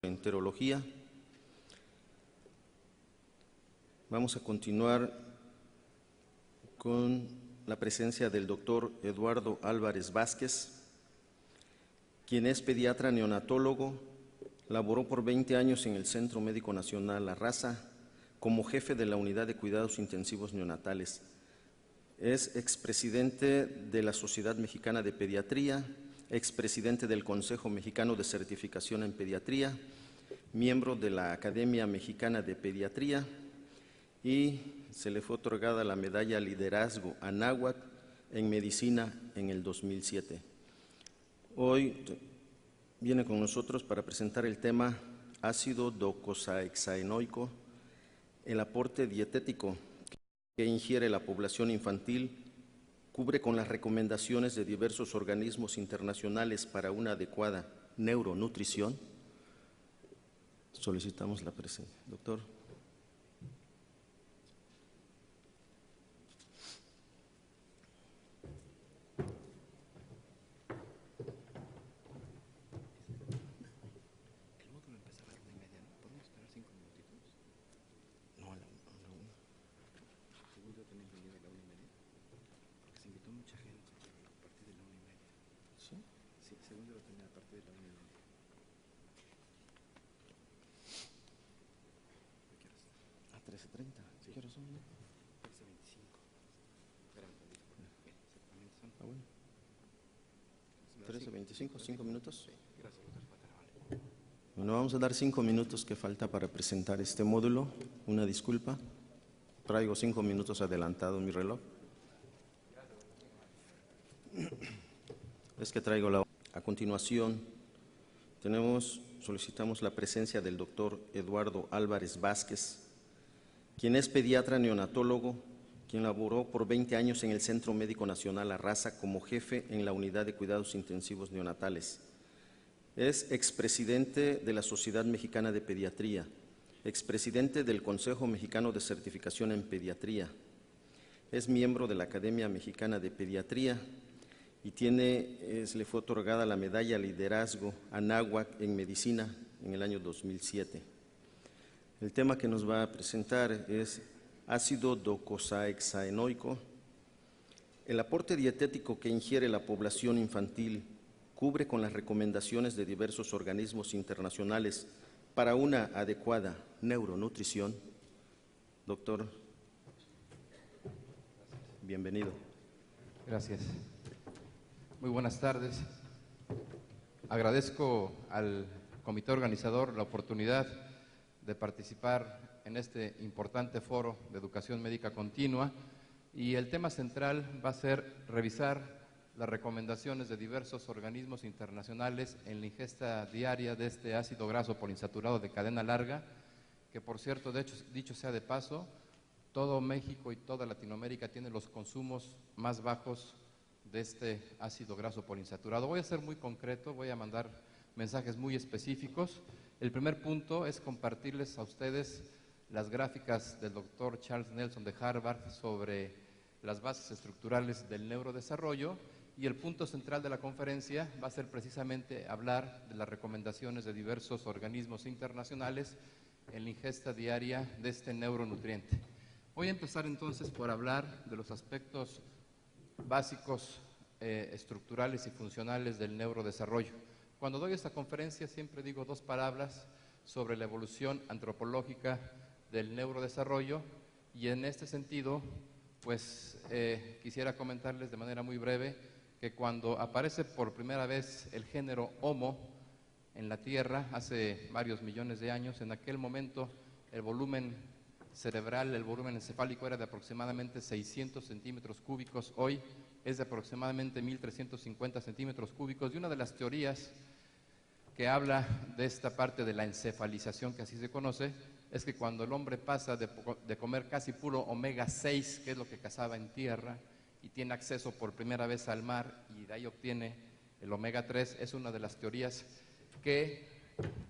Enterología. Vamos a continuar con la presencia del doctor Eduardo Álvarez Vázquez, quien es pediatra neonatólogo, laboró por 20 años en el Centro Médico Nacional La Raza como jefe de la Unidad de Cuidados Intensivos Neonatales. Es expresidente de la Sociedad Mexicana de Pediatría, expresidente del Consejo Mexicano de Certificación en Pediatría, miembro de la Academia Mexicana de Pediatría y se le fue otorgada la medalla Liderazgo Anáhuac en Medicina en el 2007. Hoy viene con nosotros para presentar el tema ácido docosahexaenoico, el aporte dietético que ingiere la población infantil cubre con las recomendaciones de diversos organismos internacionales para una adecuada neuronutrición. Solicitamos la presencia. Doctor. ¿5 minutos? Bueno, vamos a dar 5 minutos que falta para presentar este módulo. Una disculpa. Traigo 5 minutos adelantado mi reloj. Es que traigo la... A continuación, solicitamos la presencia del doctor Eduardo Álvarez Vázquez, quien es pediatra neonatólogo, quien laboró por 20 años en el Centro Médico Nacional La Raza como jefe en la Unidad de Cuidados Intensivos Neonatales. Es expresidente de la Sociedad Mexicana de Pediatría, expresidente del Consejo Mexicano de Certificación en Pediatría. Es miembro de la Academia Mexicana de Pediatría y se le fue otorgada la medalla Liderazgo Anáhuac en Medicina en el año 2007. El tema que nos va a presentar es ácido docosahexaenoico. El aporte dietético que ingiere la población infantil cubre con las recomendaciones de diversos organismos internacionales para una adecuada neuronutrición. Doctor, bienvenido. Gracias. Muy buenas tardes. Agradezco al comité organizador la oportunidad de participar en este importante foro de educación médica continua y el tema central va a ser revisar las recomendaciones de diversos organismos internacionales en la ingesta diaria de este ácido graso poliinsaturado de cadena larga, que por cierto, de hecho, dicho sea de paso, todo México y toda Latinoamérica tiene los consumos más bajos de este ácido graso poliinsaturado. Voy a ser muy concreto, voy a mandar mensajes muy específicos. El primer punto es compartirles a ustedes las gráficas del doctor Charles Nelson de Harvard sobre las bases estructurales del neurodesarrollo y el punto central de la conferencia va a ser precisamente hablar de las recomendaciones de diversos organismos internacionales en la ingesta diaria de este neuronutriente. Voy a empezar entonces por hablar de los aspectos básicos estructurales y funcionales del neurodesarrollo. Cuando doy esta conferencia siempre digo 2 palabras sobre la evolución antropológica del neurodesarrollo y en este sentido pues quisiera comentarles de manera muy breve que cuando aparece por primera vez el género Homo en la Tierra hace varios millones de años, en aquel momento el volumen cerebral, el volumen encefálico era de aproximadamente 600 centímetros cúbicos, hoy es de aproximadamente 1.350 centímetros cúbicos y una de las teorías que habla de esta parte de la encefalización, que así se conoce, es que cuando el hombre pasa de comer casi puro omega 6, que es lo que cazaba en tierra, y tiene acceso por primera vez al mar y de ahí obtiene el omega 3, es una de las teorías que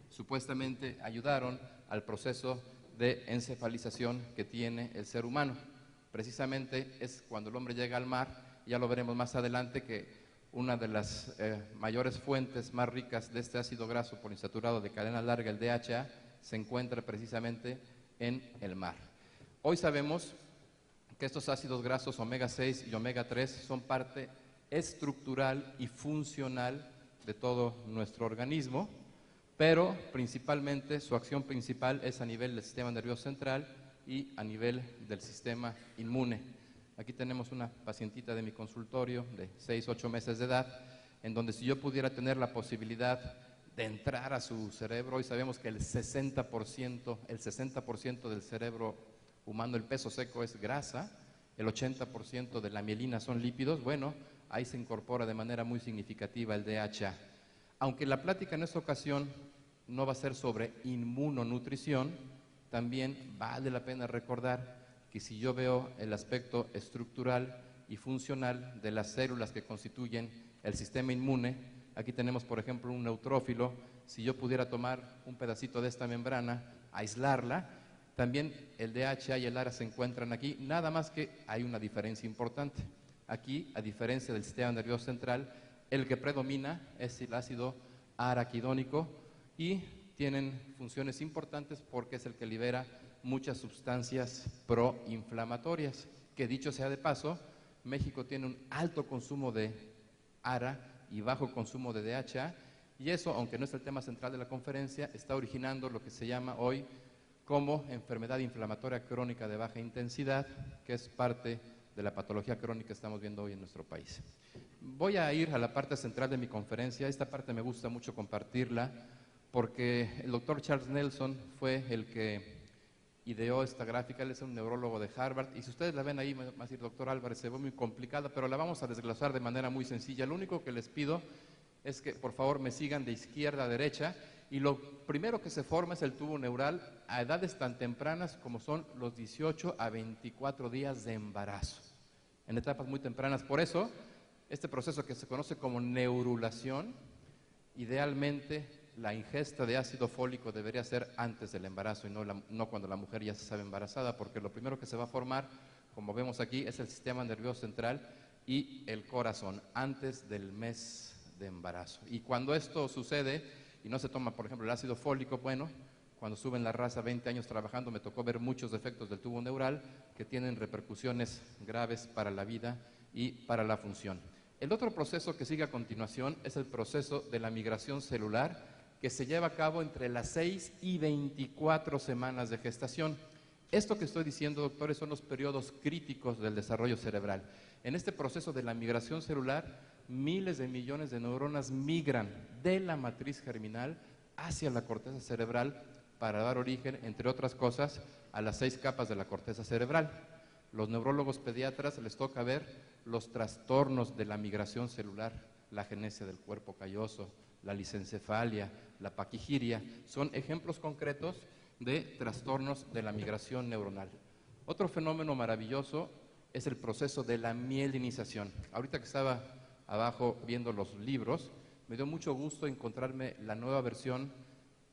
supuestamente ayudaron al proceso de encefalización que tiene el ser humano. Precisamente es cuando el hombre llega al mar, ya lo veremos más adelante, que una de las mayores fuentes más ricas de este ácido graso poliinsaturado de cadena larga, el DHA, se encuentra precisamente en el mar. Hoy sabemos que estos ácidos grasos omega 6 y omega 3 son parte estructural y funcional de todo nuestro organismo, pero principalmente su acción principal es a nivel del sistema nervioso central y a nivel del sistema inmune. Aquí tenemos una pacientita de mi consultorio de 6-8 meses de edad, en donde si yo pudiera tener la posibilidad de entrar a su cerebro, y sabemos que el 60% del cerebro humano, el peso seco es grasa, el 80% de la mielina son lípidos, bueno, ahí se incorpora de manera muy significativa el DHA. Aunque la plática en esta ocasión no va a ser sobre inmunonutrición, también vale la pena recordar que si yo veo el aspecto estructural y funcional de las células que constituyen el sistema inmune, aquí tenemos por ejemplo un neutrófilo, si yo pudiera tomar un pedacito de esta membrana, aislarla, también el DHA y el ARA se encuentran aquí, nada más que hay una diferencia importante. Aquí, a diferencia del sistema nervioso central, el que predomina es el ácido araquidónico y tienen funciones importantes porque es el que libera muchas sustancias proinflamatorias, que dicho sea de paso, México tiene un alto consumo de ARA y bajo consumo de DHA, y eso, aunque no es el tema central de la conferencia, está originando lo que se llama hoy como enfermedad inflamatoria crónica de baja intensidad, que es parte de la patología crónica que estamos viendo hoy en nuestro país. Voy a ir a la parte central de mi conferencia. Esta parte me gusta mucho compartirla porque el doctor Charles Nelson fue el que ideó esta gráfica. Él es un neurólogo de Harvard y si ustedes la ven ahí, me va a decir, doctor Álvarez, se ve muy complicada, pero la vamos a desglosar de manera muy sencilla. Lo único que les pido es que por favor me sigan de izquierda a derecha y lo primero que se forma es el tubo neural a edades tan tempranas como son los 18 a 24 días de embarazo, en etapas muy tempranas. Por eso, este proceso que se conoce como neurulación, idealmente la ingesta de ácido fólico debería ser antes del embarazo y no cuando la mujer ya se sabe embarazada, porque lo primero que se va a formar, como vemos aquí, es el sistema nervioso central y el corazón antes del mes de embarazo. Y cuando esto sucede y no se toma, por ejemplo, el ácido fólico, bueno, cuando suben la raza 20 años trabajando, me tocó ver muchos defectos del tubo neural que tienen repercusiones graves para la vida y para la función. El otro proceso que sigue a continuación es el proceso de la migración celular, que se lleva a cabo entre las 6 y 24 semanas de gestación. Esto que estoy diciendo, doctores, son los periodos críticos del desarrollo cerebral. En este proceso de la migración celular, miles de millones de neuronas migran de la matriz germinal hacia la corteza cerebral para dar origen, entre otras cosas, a las 6 capas de la corteza cerebral. Los neurólogos pediatras les toca ver los trastornos de la migración celular, la agenesia del cuerpo calloso, la lisencefalia, la paquigiria, son ejemplos concretos de trastornos de la migración neuronal. Otro fenómeno maravilloso es el proceso de la mielinización. Ahorita que estaba abajo viendo los libros, me dio mucho gusto encontrarme la nueva versión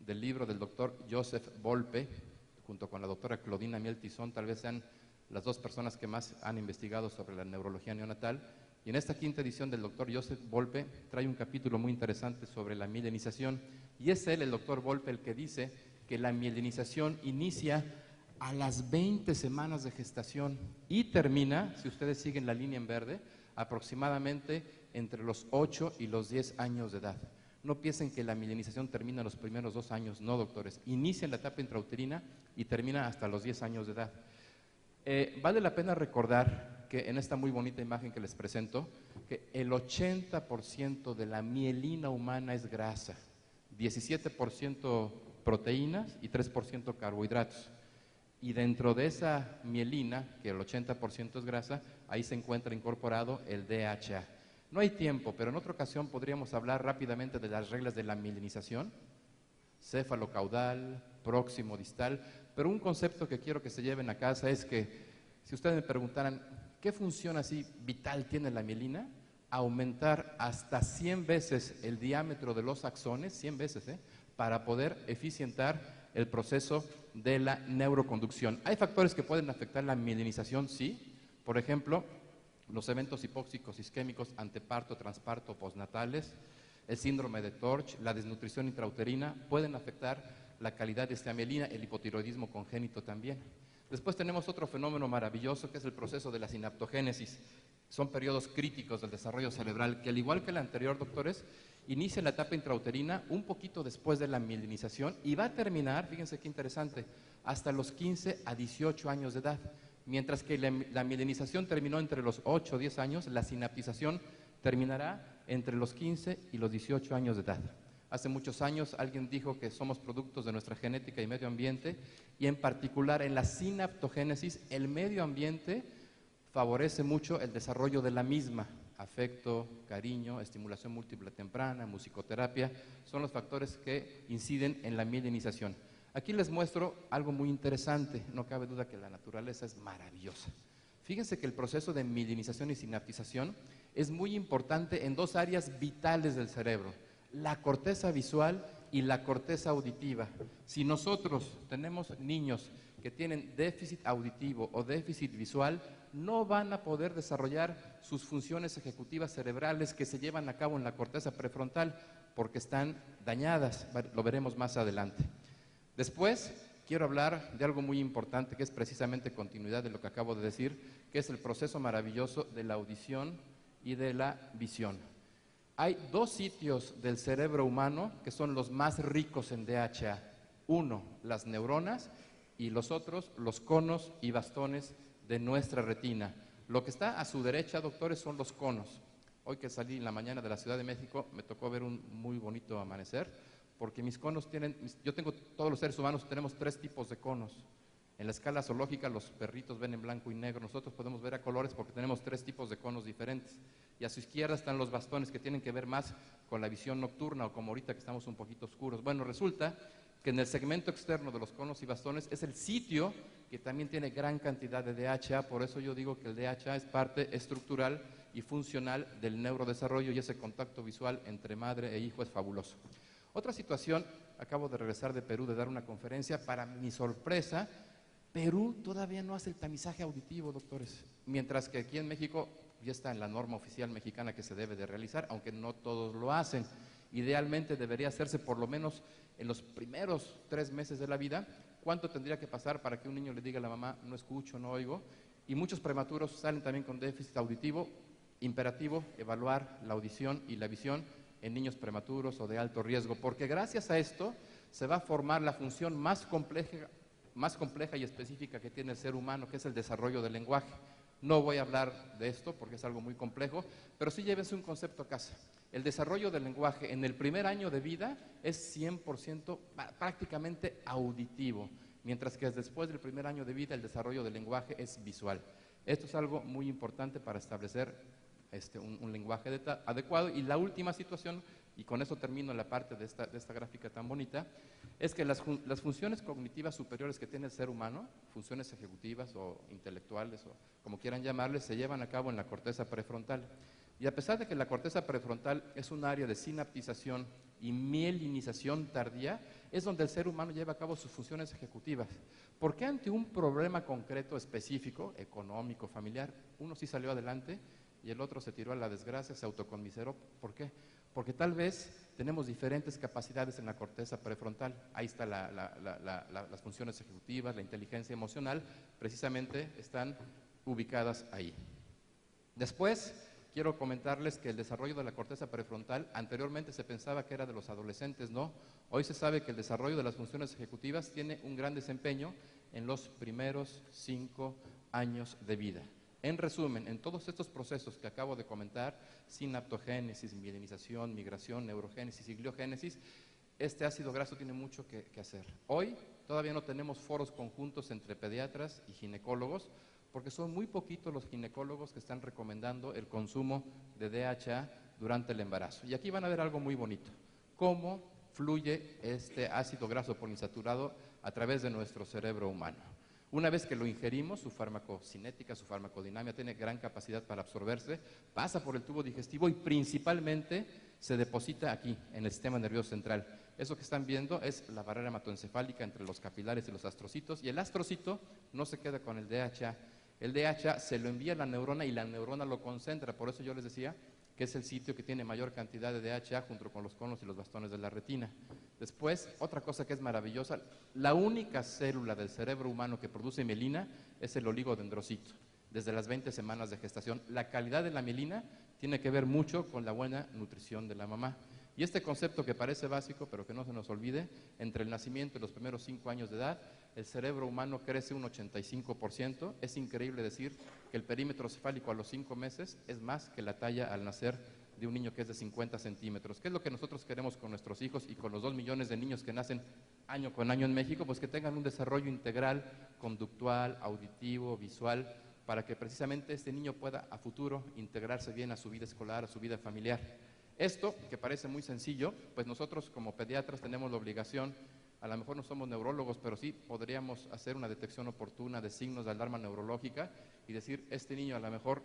del libro del doctor Joseph Volpe, junto con la doctora Claudina Miel-Tizón, tal vez sean las dos personas que más han investigado sobre la neurología neonatal. Y en esta quinta edición del doctor Joseph Volpe trae un capítulo muy interesante sobre la mielinización. Y es él, el doctor Volpe, el que dice que la mielinización inicia a las 20 semanas de gestación y termina, si ustedes siguen la línea en verde, aproximadamente entre los 8 y los 10 años de edad. No piensen que la mielinización termina en los primeros 2 años, no, doctores. Inicia en la etapa intrauterina y termina hasta los 10 años de edad. Vale la pena recordar que en esta muy bonita imagen que les presento, que el 80% de la mielina humana es grasa, 17% proteínas y 3% carbohidratos. Y dentro de esa mielina, que el 80% es grasa, ahí se encuentra incorporado el DHA. No hay tiempo, pero en otra ocasión podríamos hablar rápidamente de las reglas de la mielinización, céfalo-caudal, próximo-distal, pero un concepto que quiero que se lleven a casa es que, si ustedes me preguntaran, ¿qué función así vital tiene la mielina? Aumentar hasta 100 veces el diámetro de los axones, 100 veces, para poder eficientar el proceso de la neuroconducción. ¿Hay factores que pueden afectar la mielinización? Sí. Por ejemplo, los eventos hipóxicos isquémicos anteparto, transparto, postnatales, el síndrome de Torch, la desnutrición intrauterina, pueden afectar la calidad de esta mielina, el hipotiroidismo congénito también. Después tenemos otro fenómeno maravilloso que es el proceso de la sinaptogénesis. Son periodos críticos del desarrollo cerebral que, al igual que el anterior, doctores, inicia la etapa intrauterina un poquito después de la mielinización y va a terminar, fíjense qué interesante, hasta los 15 a 18 años de edad. Mientras que la mielinización terminó entre los 8 o 10 años, la sinaptización terminará entre los 15 y los 18 años de edad. Hace muchos años alguien dijo que somos productos de nuestra genética y medio ambiente, y en particular en la sinaptogénesis el medio ambiente favorece mucho el desarrollo de la misma. Afecto, cariño, estimulación múltiple temprana, musicoterapia, son los factores que inciden en la mielinización. Aquí les muestro algo muy interesante, no cabe duda que la naturaleza es maravillosa. Fíjense que el proceso de mielinización y sinaptización es muy importante en dos áreas vitales del cerebro, la corteza visual y la corteza auditiva. Si nosotros tenemos niños que tienen déficit auditivo o déficit visual, no van a poder desarrollar sus funciones ejecutivas cerebrales que se llevan a cabo en la corteza prefrontal porque están dañadas, lo veremos más adelante. Después, quiero hablar de algo muy importante que es precisamente continuidad de lo que acabo de decir, que es el proceso maravilloso de la audición y de la visión. Hay dos sitios del cerebro humano que son los más ricos en DHA. Uno, las neuronas, y los otros, los conos y bastones de nuestra retina. Lo que está a su derecha, doctores, son los conos. Hoy que salí en la mañana de la Ciudad de México, me tocó ver un muy bonito amanecer, porque mis conos tienen, todos los seres humanos tenemos 3 tipos de conos. En la escala zoológica los perritos ven en blanco y negro, nosotros podemos ver a colores porque tenemos 3 tipos de conos diferentes. Y a su izquierda están los bastones que tienen que ver más con la visión nocturna o como ahorita que estamos un poquito oscuros. Bueno, resulta que en el segmento externo de los conos y bastones es el sitio que también tiene gran cantidad de DHA, por eso yo digo que el DHA es parte estructural y funcional del neurodesarrollo y ese contacto visual entre madre e hijo es fabuloso. Otra situación, acabo de regresar de Perú de dar una conferencia, para mi sorpresa, Perú todavía no hace el tamizaje auditivo, doctores, mientras que aquí en México ya está en la norma oficial mexicana que se debe de realizar, aunque no todos lo hacen. Idealmente debería hacerse por lo menos en los primeros 3 meses de la vida. ¿Cuánto tendría que pasar para que un niño le diga a la mamá, no escucho, no oigo? Y muchos prematuros salen también con déficit auditivo. Imperativo evaluar la audición y la visión en niños prematuros o de alto riesgo, porque gracias a esto se va a formar la función más compleja y específica que tiene el ser humano, que es el desarrollo del lenguaje. No voy a hablar de esto porque es algo muy complejo, pero sí llévense un concepto a casa. El desarrollo del lenguaje en el primer año de vida es 100% prácticamente auditivo, mientras que después del primer año de vida el desarrollo del lenguaje es visual. Esto es algo muy importante para establecer un lenguaje adecuado. Y la última situación, y con eso termino la parte de esta gráfica tan bonita, es que las funciones cognitivas superiores que tiene el ser humano, funciones ejecutivas o intelectuales o como quieran llamarles, se llevan a cabo en la corteza prefrontal. Y a pesar de que la corteza prefrontal es un área de sinaptización y mielinización tardía, es donde el ser humano lleva a cabo sus funciones ejecutivas. ¿Por qué ante un problema concreto, específico, económico, familiar, uno sí salió adelante y el otro se tiró a la desgracia, se autoconmiseró? ¿Por qué? Porque tal vez tenemos diferentes capacidades en la corteza prefrontal. Ahí están las funciones ejecutivas, la inteligencia emocional, precisamente están ubicadas ahí. Después, quiero comentarles que el desarrollo de la corteza prefrontal, anteriormente se pensaba que era de los adolescentes, ¿no? Hoy se sabe que el desarrollo de las funciones ejecutivas tiene un gran desempeño en los primeros 5 años de vida. En resumen, en todos estos procesos que acabo de comentar, sinaptogénesis, mielinización, migración, neurogénesis y gliogénesis, este ácido graso tiene mucho que hacer. Hoy todavía no tenemos foros conjuntos entre pediatras y ginecólogos, porque son muy poquitos los ginecólogos que están recomendando el consumo de DHA durante el embarazo. Y aquí van a ver algo muy bonito, cómo fluye este ácido graso poliinsaturado a través de nuestro cerebro humano. Una vez que lo ingerimos, su farmacocinética, su farmacodinámica tiene gran capacidad para absorberse, pasa por el tubo digestivo y principalmente se deposita aquí, en el sistema nervioso central. Eso que están viendo es la barrera hematoencefálica entre los capilares y los astrocitos, y el astrocito no se queda con el DHA. El DHA se lo envía a la neurona y la neurona lo concentra. Por eso yo les decía que es el sitio que tiene mayor cantidad de DHA junto con los conos y los bastones de la retina. Después, otra cosa que es maravillosa, la única célula del cerebro humano que produce mielina es el oligodendrocito, desde las 20 semanas de gestación. La calidad de la mielina tiene que ver mucho con la buena nutrición de la mamá. Y este concepto que parece básico, pero que no se nos olvide, entre el nacimiento y los primeros 5 años de edad, el cerebro humano crece un 85%. Es increíble decir que el perímetro cefálico a los 5 meses es más que la talla al nacer de un niño que es de 50 centímetros. ¿Qué es lo que nosotros queremos con nuestros hijos y con los 2 millones de niños que nacen año con año en México? Pues que tengan un desarrollo integral, conductual, auditivo, visual, para que precisamente este niño pueda a futuro integrarse bien a su vida escolar, a su vida familiar. Esto, que parece muy sencillo, pues nosotros como pediatras tenemos la obligación, a lo mejor no somos neurólogos, pero sí podríamos hacer una detección oportuna de signos de alarma neurológica y decir, este niño a lo mejor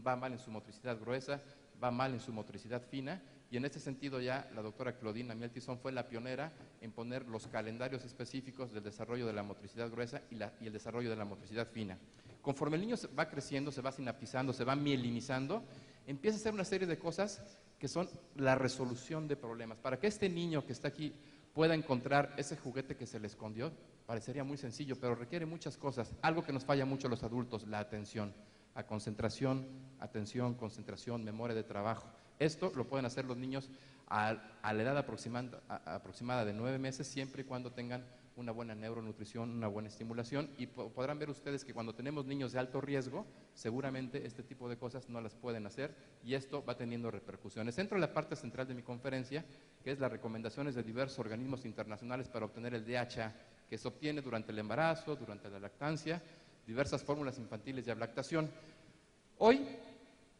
va mal en su motricidad gruesa, va mal en su motricidad fina, y en este sentido ya la doctora Claudina Mieltison fue la pionera en poner los calendarios específicos del desarrollo de la motricidad gruesa y el desarrollo de la motricidad fina. Conforme el niño va creciendo, se va sinaptizando, se va mielinizando, empieza a hacer una serie de cosas que son la resolución de problemas. Para que este niño que está aquí pueda encontrar ese juguete que se le escondió, parecería muy sencillo, pero requiere muchas cosas. Algo que nos falla mucho a los adultos, la atención. A concentración, atención, concentración, memoria de trabajo. Esto lo pueden hacer los niños a la edad aproximada de 9 meses, siempre y cuando tengan una buena neuronutrición, una buena estimulación, y podrán ver ustedes que cuando tenemos niños de alto riesgo, seguramente este tipo de cosas no las pueden hacer, y esto va teniendo repercusiones. Entro en la parte central de mi conferencia, que es las recomendaciones de diversos organismos internacionales para obtener el DHA, que se obtiene durante el embarazo, durante la lactancia, diversas fórmulas infantiles de lactación. Hoy,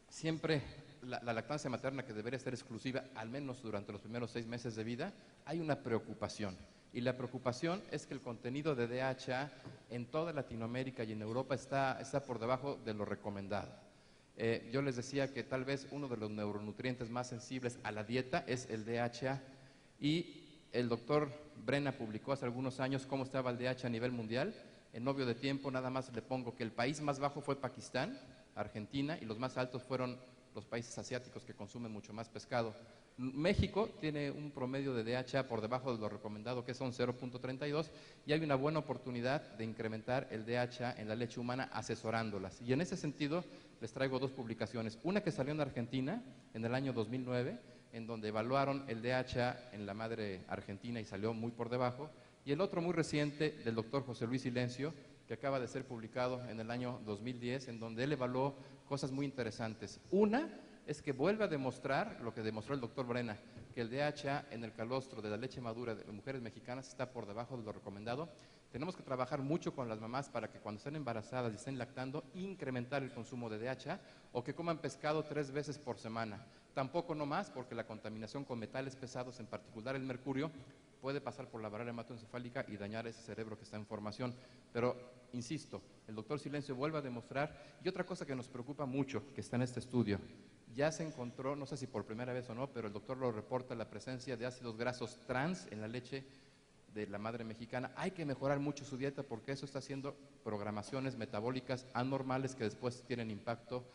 siempre la lactancia materna, que debería ser exclusiva, al menos durante los primeros 6 meses de vida, hay una preocupación. Y la preocupación es que el contenido de DHA en toda Latinoamérica y en Europa está por debajo de lo recomendado. Yo les decía que tal vez uno de los neuronutrientes más sensibles a la dieta es el DHA, y el doctor Brenna publicó hace algunos años cómo estaba el DHA a nivel mundial. En novio de tiempo nada más le pongo que el país más bajo fue Pakistán, Argentina, y los más altos fueron los países asiáticos que consumen mucho más pescado. México tiene un promedio de DHA por debajo de lo recomendado, que son 0.32, y hay una buena oportunidad de incrementar el DHA en la leche humana asesorándolas. Y en ese sentido les traigo 2 publicaciones. Una que salió en Argentina en el año 2009, en donde evaluaron el DHA en la madre argentina y salió muy por debajo, y el otro muy reciente del doctor José Luis Silencio, que acaba de ser publicado en el año 2010, en donde él evaluó cosas muy interesantes. Una es que vuelve a demostrar lo que demostró el doctor Brenna, que el DHA en el calostro de la leche madura de mujeres mexicanas está por debajo de lo recomendado. Tenemos que trabajar mucho con las mamás para que cuando estén embarazadas y estén lactando, incrementar el consumo de DHA, o que coman pescado 3 veces por semana. Tampoco no más, porque la contaminación con metales pesados, en particular el mercurio, puede pasar por la barrera hematoencefálica y dañar ese cerebro que está en formación. Pero, insisto, el doctor Silencio vuelve a demostrar, y otra cosa que nos preocupa mucho, que está en este estudio, ya se encontró, no sé si por primera vez o no, pero el doctor lo reporta, la presencia de ácidos grasos trans en la leche de la madre mexicana. Hay que mejorar mucho su dieta, porque eso está haciendo programaciones metabólicas anormales que después tienen impacto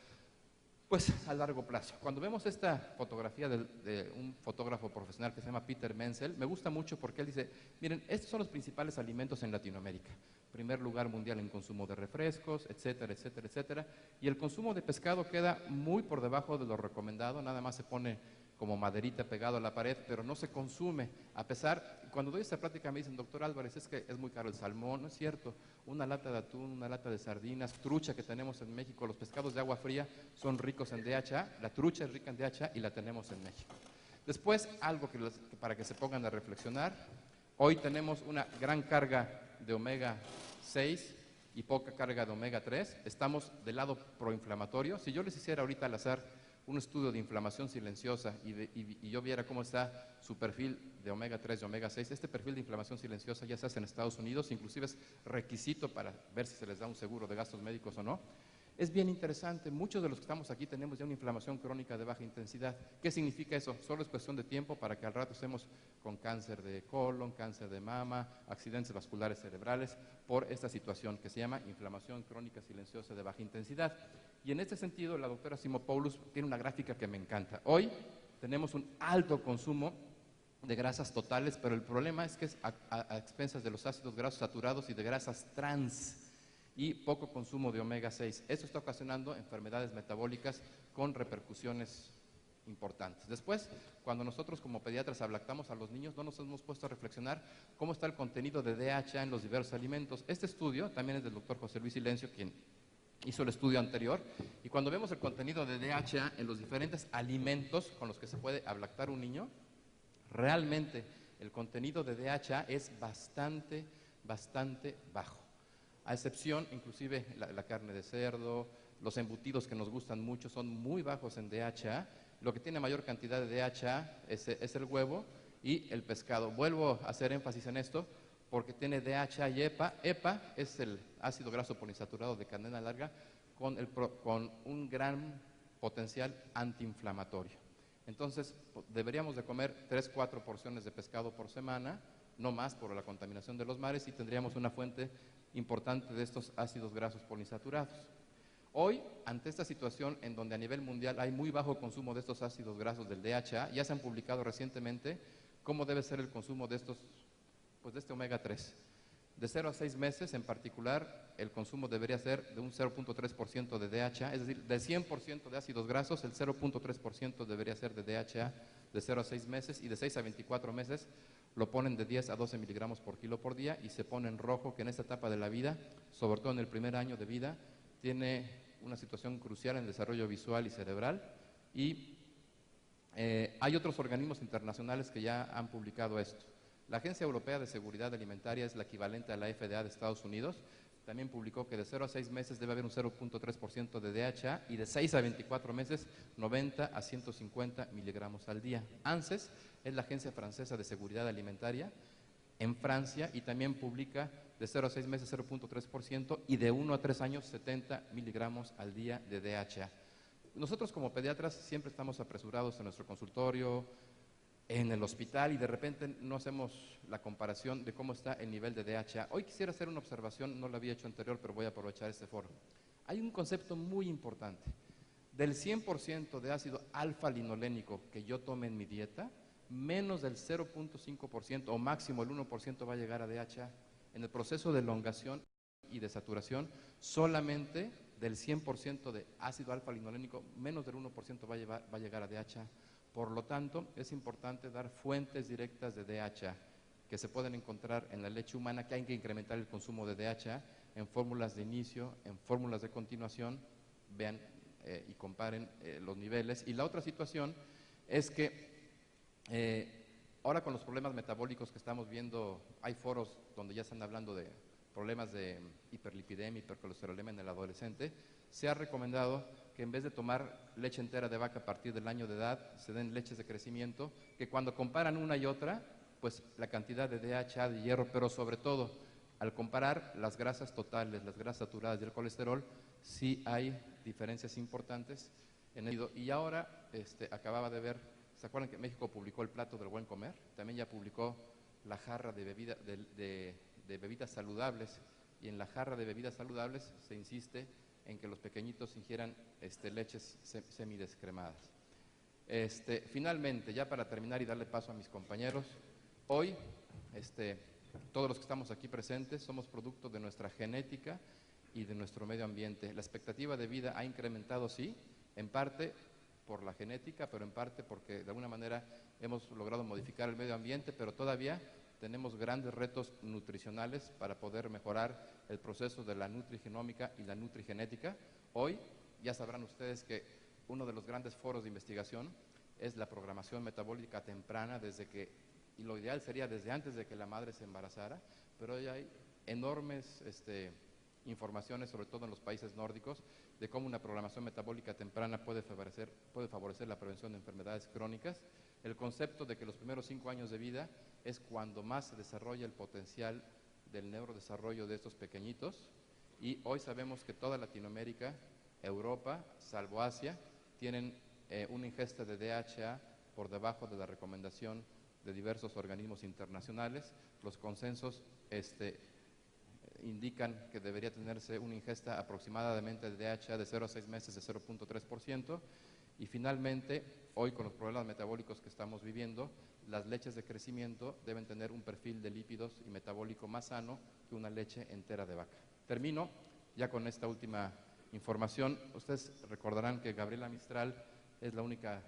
pues a largo plazo. Cuando vemos esta fotografía de un fotógrafo profesional que se llama Peter Menzel, me gusta mucho porque él dice, miren, estos son los principales alimentos en Latinoamérica. Primer lugar mundial en consumo de refrescos, etcétera, etcétera, etcétera. Y el consumo de pescado queda muy por debajo de lo recomendado, nada más se pone como maderita pegado a la pared, pero no se consume. A pesar, cuando doy esta plática me dicen, doctor Álvarez, es que es muy caro el salmón. No es cierto, una lata de atún, una lata de sardinas, trucha que tenemos en México, los pescados de agua fría son ricos en DHA, la trucha es rica en DHA y la tenemos en México. Después, algo para que se pongan a reflexionar, hoy tenemos una gran carga de omega 6 y poca carga de omega 3, estamos del lado proinflamatorio. Si yo les hiciera ahorita al azar un estudio de inflamación silenciosa y yo viera cómo está su perfil de omega 3 y omega 6, este perfil de inflamación silenciosa ya se hace en Estados Unidos, inclusive es requisito para ver si se les da un seguro de gastos médicos o no. Es bien interesante, muchos de los que estamos aquí tenemos ya una inflamación crónica de baja intensidad. ¿Qué significa eso? Solo es cuestión de tiempo para que al rato estemos con cáncer de colon, cáncer de mama, accidentes vasculares cerebrales, por esta situación que se llama inflamación crónica silenciosa de baja intensidad. Y en este sentido, la doctora Simopoulos tiene una gráfica que me encanta. Hoy tenemos un alto consumo de grasas totales, pero el problema es que es a expensas de los ácidos grasos saturados y de grasas trans, y poco consumo de omega 6. Esto está ocasionando enfermedades metabólicas con repercusiones importantes. Después, cuando nosotros como pediatras ablactamos a los niños, no nos hemos puesto a reflexionar cómo está el contenido de DHA en los diversos alimentos. Este estudio también es del doctor José Luis Silencio, quien hizo el estudio anterior, y cuando vemos el contenido de DHA en los diferentes alimentos con los que se puede ablactar un niño, realmente el contenido de DHA es bastante bajo. A excepción, inclusive, la carne de cerdo, los embutidos que nos gustan mucho son muy bajos en DHA. Lo que tiene mayor cantidad de DHA es el huevo y el pescado. Vuelvo a hacer énfasis en esto porque tiene DHA y EPA. EPA es el ácido graso poliinsaturado de cadena larga con un gran potencial antiinflamatorio. Entonces, deberíamos de comer 3-4 porciones de pescado por semana, no más por la contaminación de los mares, y tendríamos una fuente importante de estos ácidos grasos poliinsaturados. Hoy, ante esta situación en donde a nivel mundial hay muy bajo consumo de estos ácidos grasos del DHA, ya se han publicado recientemente cómo debe ser el consumo de estos, pues de este omega 3. De 0 a 6 meses en particular, el consumo debería ser de un 0.3% de DHA, es decir, del 100% de ácidos grasos, el 0.3% debería ser de DHA de 0 a 6 meses, y de 6 a 24 meses lo ponen de 10 a 12 miligramos por kilo por día, y se pone en rojo, que en esta etapa de la vida, sobre todo en el primer año de vida, tiene una situación crucial en el desarrollo visual y cerebral. Y hay otros organismos internacionales que ya han publicado esto. La Agencia Europea de Seguridad Alimentaria es la equivalente a la FDA de Estados Unidos. También publicó que de 0 a 6 meses debe haber un 0.3% de DHA, y de 6 a 24 meses 90 a 150 miligramos al día. ANSES es la Agencia Francesa de Seguridad Alimentaria en Francia, y también publica de 0 a 6 meses 0.3%, y de 1 a 3 años 70 miligramos al día de DHA. Nosotros como pediatras siempre estamos apresurados en nuestro consultorio, en el hospital, y de repente no hacemos la comparación de cómo está el nivel de DHA. Hoy quisiera hacer una observación, no lo había hecho anterior, pero voy a aprovechar este foro. Hay un concepto muy importante. Del 100% de ácido alfa-linolénico que yo tome en mi dieta, menos del 0.5% o máximo el 1% va a llegar a DHA. En el proceso de elongación y de saturación, solamente del 100% de ácido alfa-linolénico, menos del 1% va a llegar a DHA. Por lo tanto, es importante dar fuentes directas de DHA que se pueden encontrar en la leche humana, que hay que incrementar el consumo de DHA en fórmulas de inicio, en fórmulas de continuación. Vean y comparen los niveles. Y la otra situación es que ahora con los problemas metabólicos que estamos viendo, hay foros donde ya están hablando de problemas de hiperlipidemia, hipercolesterolemia en el adolescente. Se ha recomendado que en vez de tomar leche entera de vaca a partir del año de edad, se den leches de crecimiento, que cuando comparan una y otra, pues la cantidad de DHA, de hierro, pero sobre todo, al comparar las grasas totales, las grasas saturadas y el colesterol, sí hay diferencias importantes en el. Y ahora acababa de ver, ¿se acuerdan que México publicó el plato del buen comer? También ya publicó la jarra de bebidas saludables, y en la jarra de bebidas saludables se insiste en que los pequeñitos ingieran leches semidescremadas. Finalmente, ya para terminar y darle paso a mis compañeros, hoy todos los que estamos aquí presentes somos producto de nuestra genética y de nuestro medio ambiente. La expectativa de vida ha incrementado, sí, en parte por la genética, pero en parte porque de alguna manera hemos logrado modificar el medio ambiente, pero todavía tenemos grandes retos nutricionales para poder mejorar el proceso de la nutrigenómica y la nutrigenética. Hoy ya sabrán ustedes que uno de los grandes foros de investigación es la programación metabólica temprana, y lo ideal sería desde antes de que la madre se embarazara, pero hoy hay enormes informaciones, sobre todo en los países nórdicos, de cómo una programación metabólica temprana puede favorecer la prevención de enfermedades crónicas. El concepto de que los primeros 5 años de vida es cuando más se desarrolla el potencial del neurodesarrollo de estos pequeñitos, y hoy sabemos que toda Latinoamérica Europa, salvo Asia, tienen una ingesta de DHA por debajo de la recomendación de diversos organismos internacionales. Los consensos indican que debería tenerse una ingesta aproximadamente de DHA de 0 a 6 meses de 0.3%. Y finalmente, hoy con los problemas metabólicos que estamos viviendo, las leches de crecimiento deben tener un perfil de lípidos y metabólico más sano que una leche entera de vaca. Termino ya con esta última información. Ustedes recordarán que Gabriela Mistral es la única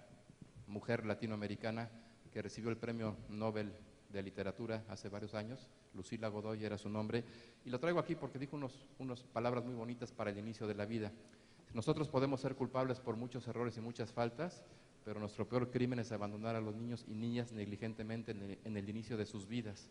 mujer latinoamericana que recibió el Premio Nobel de Literatura hace varios años. Lucila Godoy era su nombre, y lo traigo aquí porque dijo unas palabras muy bonitas para el inicio de la vida. Nosotros podemos ser culpables por muchos errores y muchas faltas, pero nuestro peor crimen es abandonar a los niños y niñas negligentemente en el inicio de sus vidas.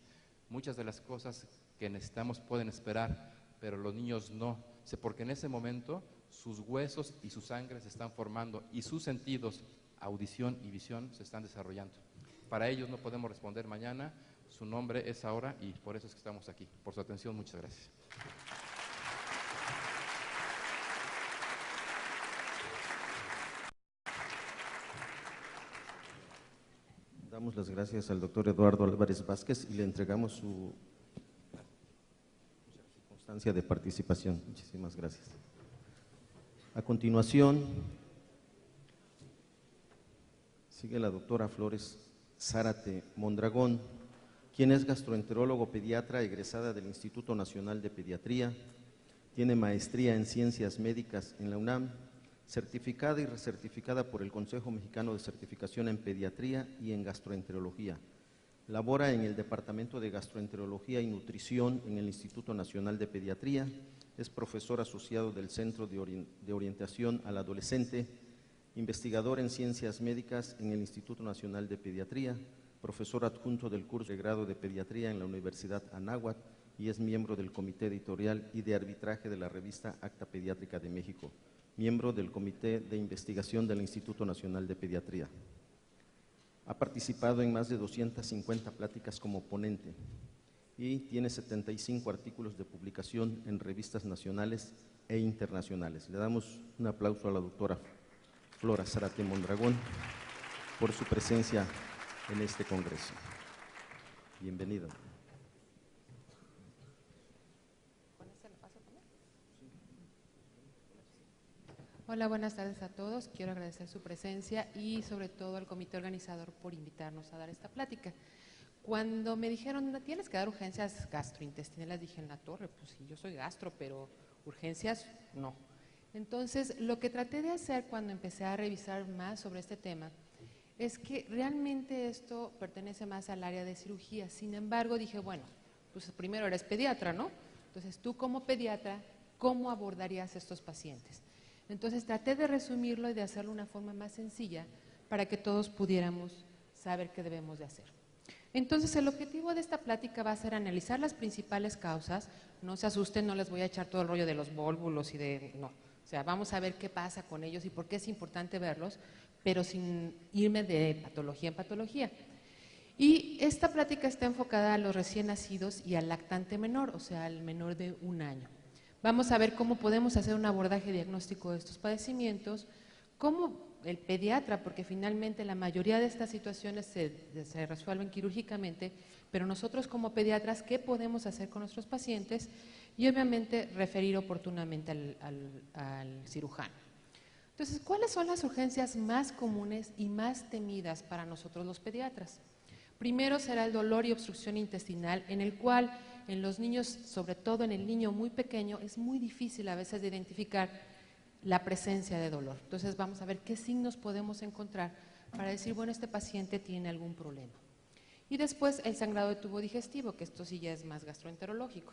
Muchas de las cosas que necesitamos pueden esperar, pero los niños no, porque en ese momento sus huesos y su sangre se están formando y sus sentidos, audición y visión, se están desarrollando. Para ellos no podemos responder mañana, su nombre es ahora y por eso es que estamos aquí. Por su atención, muchas gracias. Damos las gracias al doctor Eduardo Álvarez Vázquez y le entregamos su constancia de participación. Muchísimas gracias. A continuación, sigue la doctora Flores Zárate Mondragón, quien es gastroenterólogo pediatra egresada del Instituto Nacional de Pediatría, tiene maestría en Ciencias Médicas en la UNAM, certificada y recertificada por el Consejo Mexicano de Certificación en Pediatría y en Gastroenterología. Labora en el Departamento de Gastroenterología y Nutrición en el Instituto Nacional de Pediatría, es profesor asociado del Centro de Orientación al Adolescente, investigador en Ciencias Médicas en el Instituto Nacional de Pediatría, profesor adjunto del curso de grado de Pediatría en la Universidad Anáhuac y es miembro del Comité Editorial y de Arbitraje de la revista Acta Pediátrica de México, miembro del Comité de Investigación del Instituto Nacional de Pediatría. Ha participado en más de 250 pláticas como ponente y tiene 75 artículos de publicación en revistas nacionales e internacionales. Le damos un aplauso a la doctora Flora Zárate Mondragón por su presencia en este congreso. Bienvenida. Hola, buenas tardes a todos. Quiero agradecer su presencia y sobre todo al comité organizador por invitarnos a dar esta plática. Cuando me dijeron, tienes que dar urgencias gastrointestinales, dije, en la torre, pues sí, yo soy gastro, pero urgencias no. Entonces, lo que traté de hacer cuando empecé a revisar más sobre este tema es que realmente esto pertenece más al área de cirugía. Sin embargo, dije, bueno, pues primero eres pediatra, ¿no? Entonces, tú como pediatra, ¿cómo abordarías estos pacientes? Entonces traté de resumirlo y de hacerlo de una forma más sencilla para que todos pudiéramos saber qué debemos de hacer. Entonces el objetivo de esta plática va a ser analizar las principales causas. No se asusten, no les voy a echar todo el rollo de los vólvulos y de… no, o sea, vamos a ver qué pasa con ellos y por qué es importante verlos, pero sin irme de patología en patología. Y esta plática está enfocada a los recién nacidos y al lactante menor, o sea, al menor de 1 año. Vamos a ver cómo podemos hacer un abordaje diagnóstico de estos padecimientos, cómo el pediatra, porque finalmente la mayoría de estas situaciones se resuelven quirúrgicamente, pero nosotros como pediatras, ¿qué podemos hacer con nuestros pacientes? Y obviamente referir oportunamente al cirujano. Entonces, ¿cuáles son las urgencias más comunes y más temidas para nosotros los pediatras? Primero será el dolor y obstrucción intestinal, en el cual en los niños, sobre todo en el niño muy pequeño, es muy difícil a veces de identificar la presencia de dolor. Entonces vamos a ver qué signos podemos encontrar para decir, bueno, este paciente tiene algún problema. Y después el sangrado de tubo digestivo, que esto sí ya es más gastroenterológico.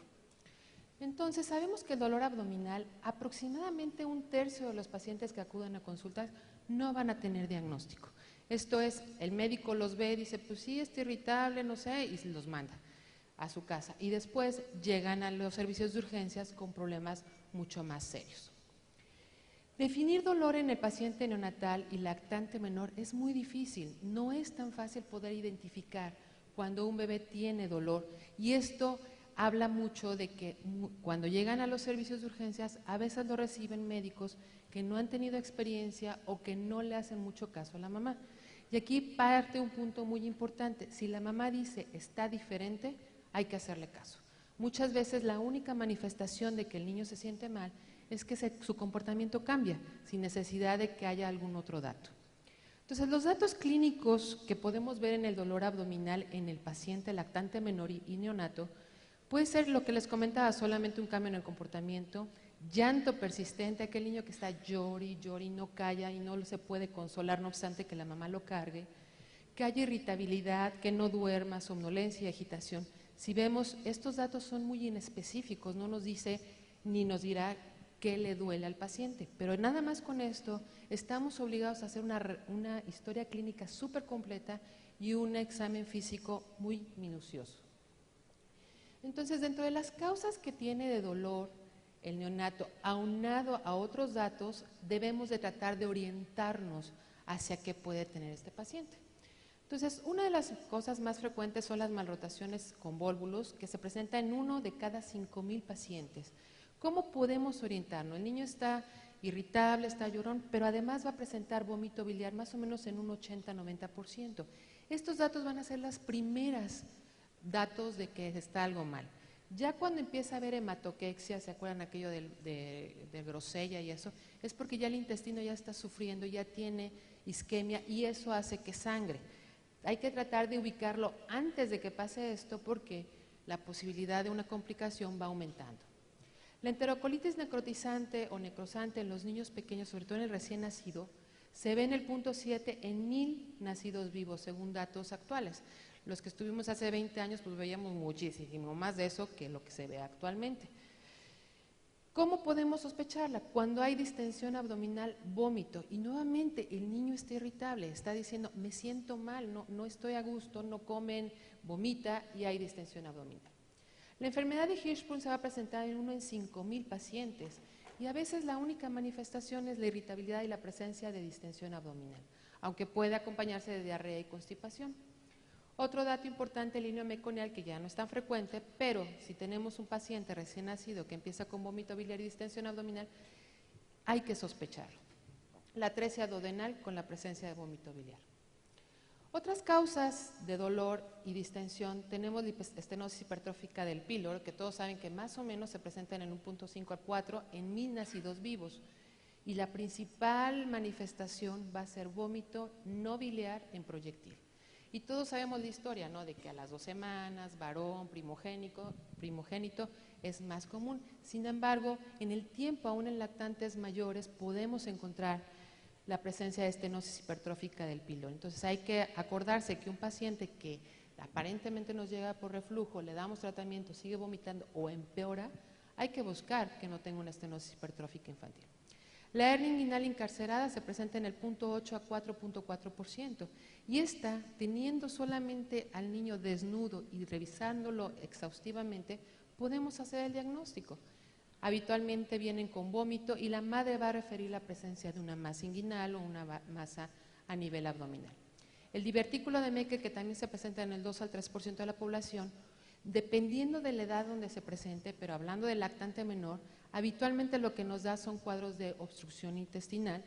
Entonces sabemos que el dolor abdominal, aproximadamente 1/3 de los pacientes que acuden a consultas no van a tener diagnóstico. Esto es, el médico los ve y dice, pues sí, está irritable, no sé, y los manda a su casa. Y después llegan a los servicios de urgencias con problemas mucho más serios. Definir dolor en el paciente neonatal y lactante menor es muy difícil. No es tan fácil poder identificar cuando un bebé tiene dolor. Y esto habla mucho de que cuando llegan a los servicios de urgencias, a veces lo reciben médicos que no han tenido experiencia o que no le hacen mucho caso a la mamá. Y aquí parte un punto muy importante. Si la mamá dice está diferente, hay que hacerle caso. Muchas veces la única manifestación de que el niño se siente mal es que su comportamiento cambia, sin necesidad de que haya algún otro dato. Entonces, los datos clínicos que podemos ver en el dolor abdominal en el paciente lactante menor y neonato puede ser lo que les comentaba, solamente un cambio en el comportamiento, llanto persistente, aquel niño que está llori, no calla y no se puede consolar, no obstante que la mamá lo cargue, que haya irritabilidad, que no duerma, somnolencia y agitación. Si vemos, estos datos son muy inespecíficos, no nos dice ni nos dirá qué le duele al paciente, pero nada más con esto estamos obligados a hacer una historia clínica súper completa y un examen físico muy minucioso. Entonces, dentro de las causas que tiene de dolor el neonato, aunado a otros datos, debemos de tratar de orientarnos hacia qué puede tener este paciente. Entonces, una de las cosas más frecuentes son las malrotaciones convólvulos, que se presenta en 1 de cada 5,000 pacientes. ¿Cómo podemos orientarnos? El niño está irritable, está llorón, pero además va a presentar vómito biliar más o menos en un 80-90%. Estos datos van a ser las primeras datos de que está algo mal. Ya cuando empieza a haber hematoquexia, ¿se acuerdan aquello de grosella y eso? Es porque ya el intestino ya está sufriendo, ya tiene isquemia y eso hace que sangre. Hay que tratar de ubicarlo antes de que pase esto porque la posibilidad de una complicación va aumentando. La enterocolitis necrotizante o necrosante en los niños pequeños, sobre todo en el recién nacido, se ve en el punto 7 en 1000 nacidos vivos, según datos actuales. Los que estuvimos hace 20 años, pues veíamos muchísimo más de eso que lo que se ve actualmente. ¿Cómo podemos sospecharla? Cuando hay distensión abdominal, vómito, y nuevamente el niño está irritable, está diciendo, me siento mal, no estoy a gusto, no comen, vomita y hay distensión abdominal. La enfermedad de Hirschsprung se va a presentar en 1 en 5,000 pacientes y a veces la única manifestación es la irritabilidad y la presencia de distensión abdominal, aunque puede acompañarse de diarrea y constipación. Otro dato importante, el lineo meconial, que ya no es tan frecuente, pero si tenemos un paciente recién nacido que empieza con vómito biliar y distensión abdominal, hay que sospecharlo. La atresia duodenal con la presencia de vómito biliar. Otras causas de dolor y distensión, tenemos la estenosis hipertrófica del píloro, que todos saben que más o menos se presentan en 1.5 a 4 en 1000 nacidos vivos. Y la principal manifestación va a ser vómito no biliar en proyectil. Y todos sabemos la historia, ¿no? De que a las 2 semanas, varón, primogénito es más común. Sin embargo, en el tiempo, aún en lactantes mayores, podemos encontrar la presencia de estenosis hipertrófica del píloro. Entonces hay que acordarse que un paciente que aparentemente nos llega por reflujo, le damos tratamiento, sigue vomitando o empeora, hay que buscar que no tenga una estenosis hipertrófica infantil. La hernia inguinal encarcerada se presenta en el 0.8 a 4.4% y esta, teniendo solamente al niño desnudo y revisándolo exhaustivamente, podemos hacer el diagnóstico. Habitualmente vienen con vómito y la madre va a referir la presencia de una masa inguinal o una masa a nivel abdominal. El divertículo de Meckel, que también se presenta en el 2 al 3% de la población, dependiendo de la edad donde se presente, pero hablando del lactante menor, habitualmente lo que nos da son cuadros de obstrucción intestinal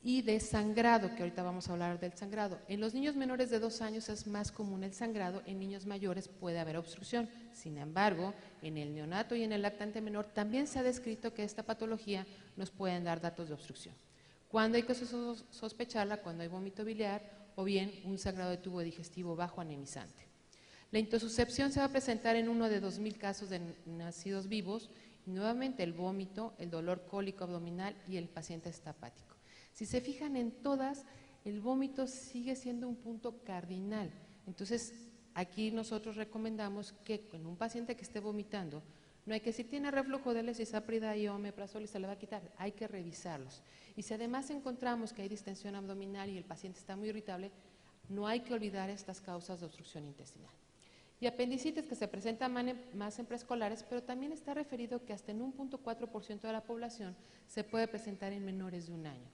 y de sangrado, que ahorita vamos a hablar del sangrado. En los niños menores de 2 años es más común el sangrado, en niños mayores puede haber obstrucción. Sin embargo, en el neonato y en el lactante menor también se ha descrito que esta patología nos pueden dar datos de obstrucción. ¿Cuándo hay que sospecharla? Cuando hay vómito biliar o bien un sangrado de tubo digestivo bajo anemizante. La intosuscepción se va a presentar en 1 de 2000 casos de nacidos vivos y nuevamente el vómito, el dolor cólico abdominal y el paciente está apático. Si se fijan en todas, el vómito sigue siendo un punto cardinal. Entonces, aquí nosotros recomendamos que en un paciente que esté vomitando, no hay que decir, tiene reflujo, dele cisaprida y omeprazol y se le va a quitar, hay que revisarlos. Y si además encontramos que hay distensión abdominal y el paciente está muy irritable, no hay que olvidar estas causas de obstrucción intestinal. Y apendicitis, que se presenta más en preescolares, pero también está referido que hasta en 1.4% de la población se puede presentar en menores de 1 año.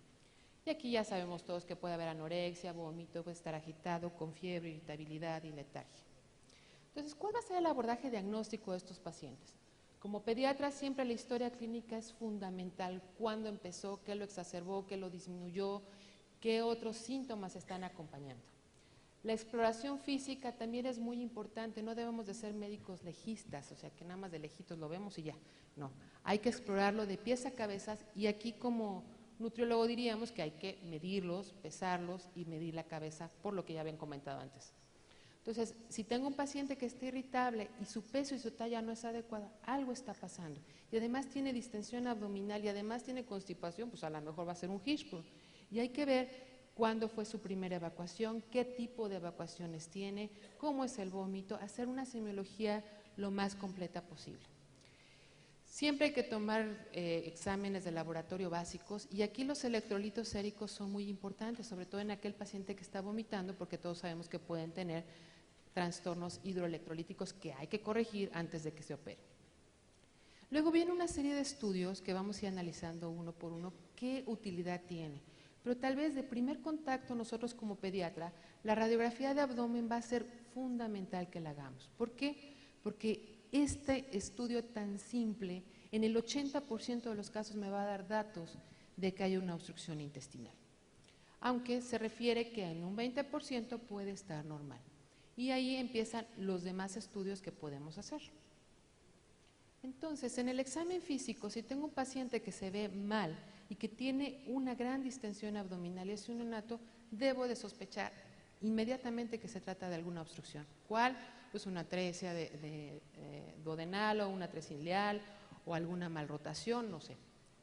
Y aquí ya sabemos todos que puede haber anorexia, vómito, puede estar agitado, con fiebre, irritabilidad y letargia. Entonces, ¿cuál va a ser el abordaje diagnóstico de estos pacientes? Como pediatra siempre la historia clínica es fundamental. ¿Cuándo empezó? ¿Qué lo exacerbó? ¿Qué lo disminuyó? ¿Qué otros síntomas están acompañando? La exploración física también es muy importante. No debemos de ser médicos legistas, o sea, que nada más de lejitos lo vemos y ya. No, hay que explorarlo de pies a cabezas y aquí como nutriólogo diríamos que hay que medirlos, pesarlos y medir la cabeza por lo que ya habían comentado antes. Entonces, si tengo un paciente que está irritable y su peso y su talla no es adecuada, algo está pasando. Y además tiene distensión abdominal y además tiene constipación, pues a lo mejor va a ser un Hirschsprung. Y hay que ver cuándo fue su primera evacuación, qué tipo de evacuaciones tiene, cómo es el vómito, hacer una semiología lo más completa posible. Siempre hay que tomar exámenes de laboratorio básicos y aquí los electrolitos séricos son muy importantes, sobre todo en aquel paciente que está vomitando, porque todos sabemos que pueden tener trastornos hidroelectrolíticos que hay que corregir antes de que se opere. Luego viene una serie de estudios que vamos a ir analizando uno por uno qué utilidad tiene. Pero tal vez de primer contacto nosotros como pediatra, la radiografía de abdomen va a ser fundamental que la hagamos. ¿Por qué? Porque este estudio tan simple, en el 80% de los casos me va a dar datos de que hay una obstrucción intestinal. Aunque se refiere que en un 20% puede estar normal. Y ahí empiezan los demás estudios que podemos hacer. Entonces, en el examen físico, si tengo un paciente que se ve mal y que tiene una gran distensión abdominal y es un neonato, debo de sospechar inmediatamente que se trata de alguna obstrucción. ¿Cuál? Pues una atresia de duodenal o una atresia ileal o alguna malrotación, no sé,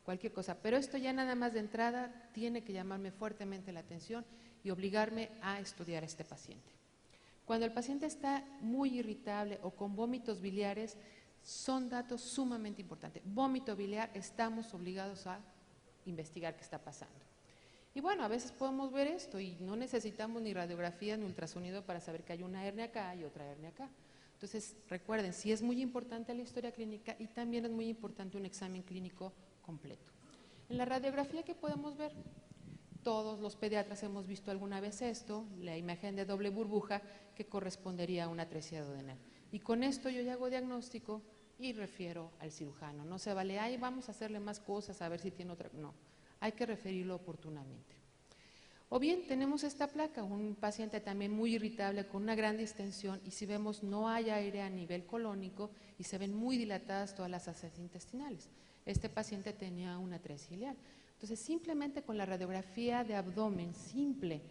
cualquier cosa. Pero esto ya nada más de entrada tiene que llamarme fuertemente la atención y obligarme a estudiar a este paciente. Cuando el paciente está muy irritable o con vómitos biliares, son datos sumamente importantes. Vómito biliar, estamos obligados a investigar qué está pasando. Y bueno, a veces podemos ver esto y no necesitamos ni radiografía ni ultrasonido para saber que hay una hernia acá y otra hernia acá. Entonces, recuerden, sí es muy importante la historia clínica y también es muy importante un examen clínico completo. En la radiografía, ¿qué podemos ver? Todos los pediatras hemos visto alguna vez esto, la imagen de doble burbuja que correspondería a una atresia duodenal. Y con esto yo ya hago diagnóstico y refiero al cirujano. No se vale, ay, vamos a hacerle más cosas a ver si tiene otra. No, hay que referirlo oportunamente. O bien tenemos esta placa, un paciente también muy irritable con una gran distensión y si vemos no hay aire a nivel colónico y se ven muy dilatadas todas las ascias intestinales. Este paciente tenía una atresia ileal. Entonces, simplemente con la radiografía de abdomen simple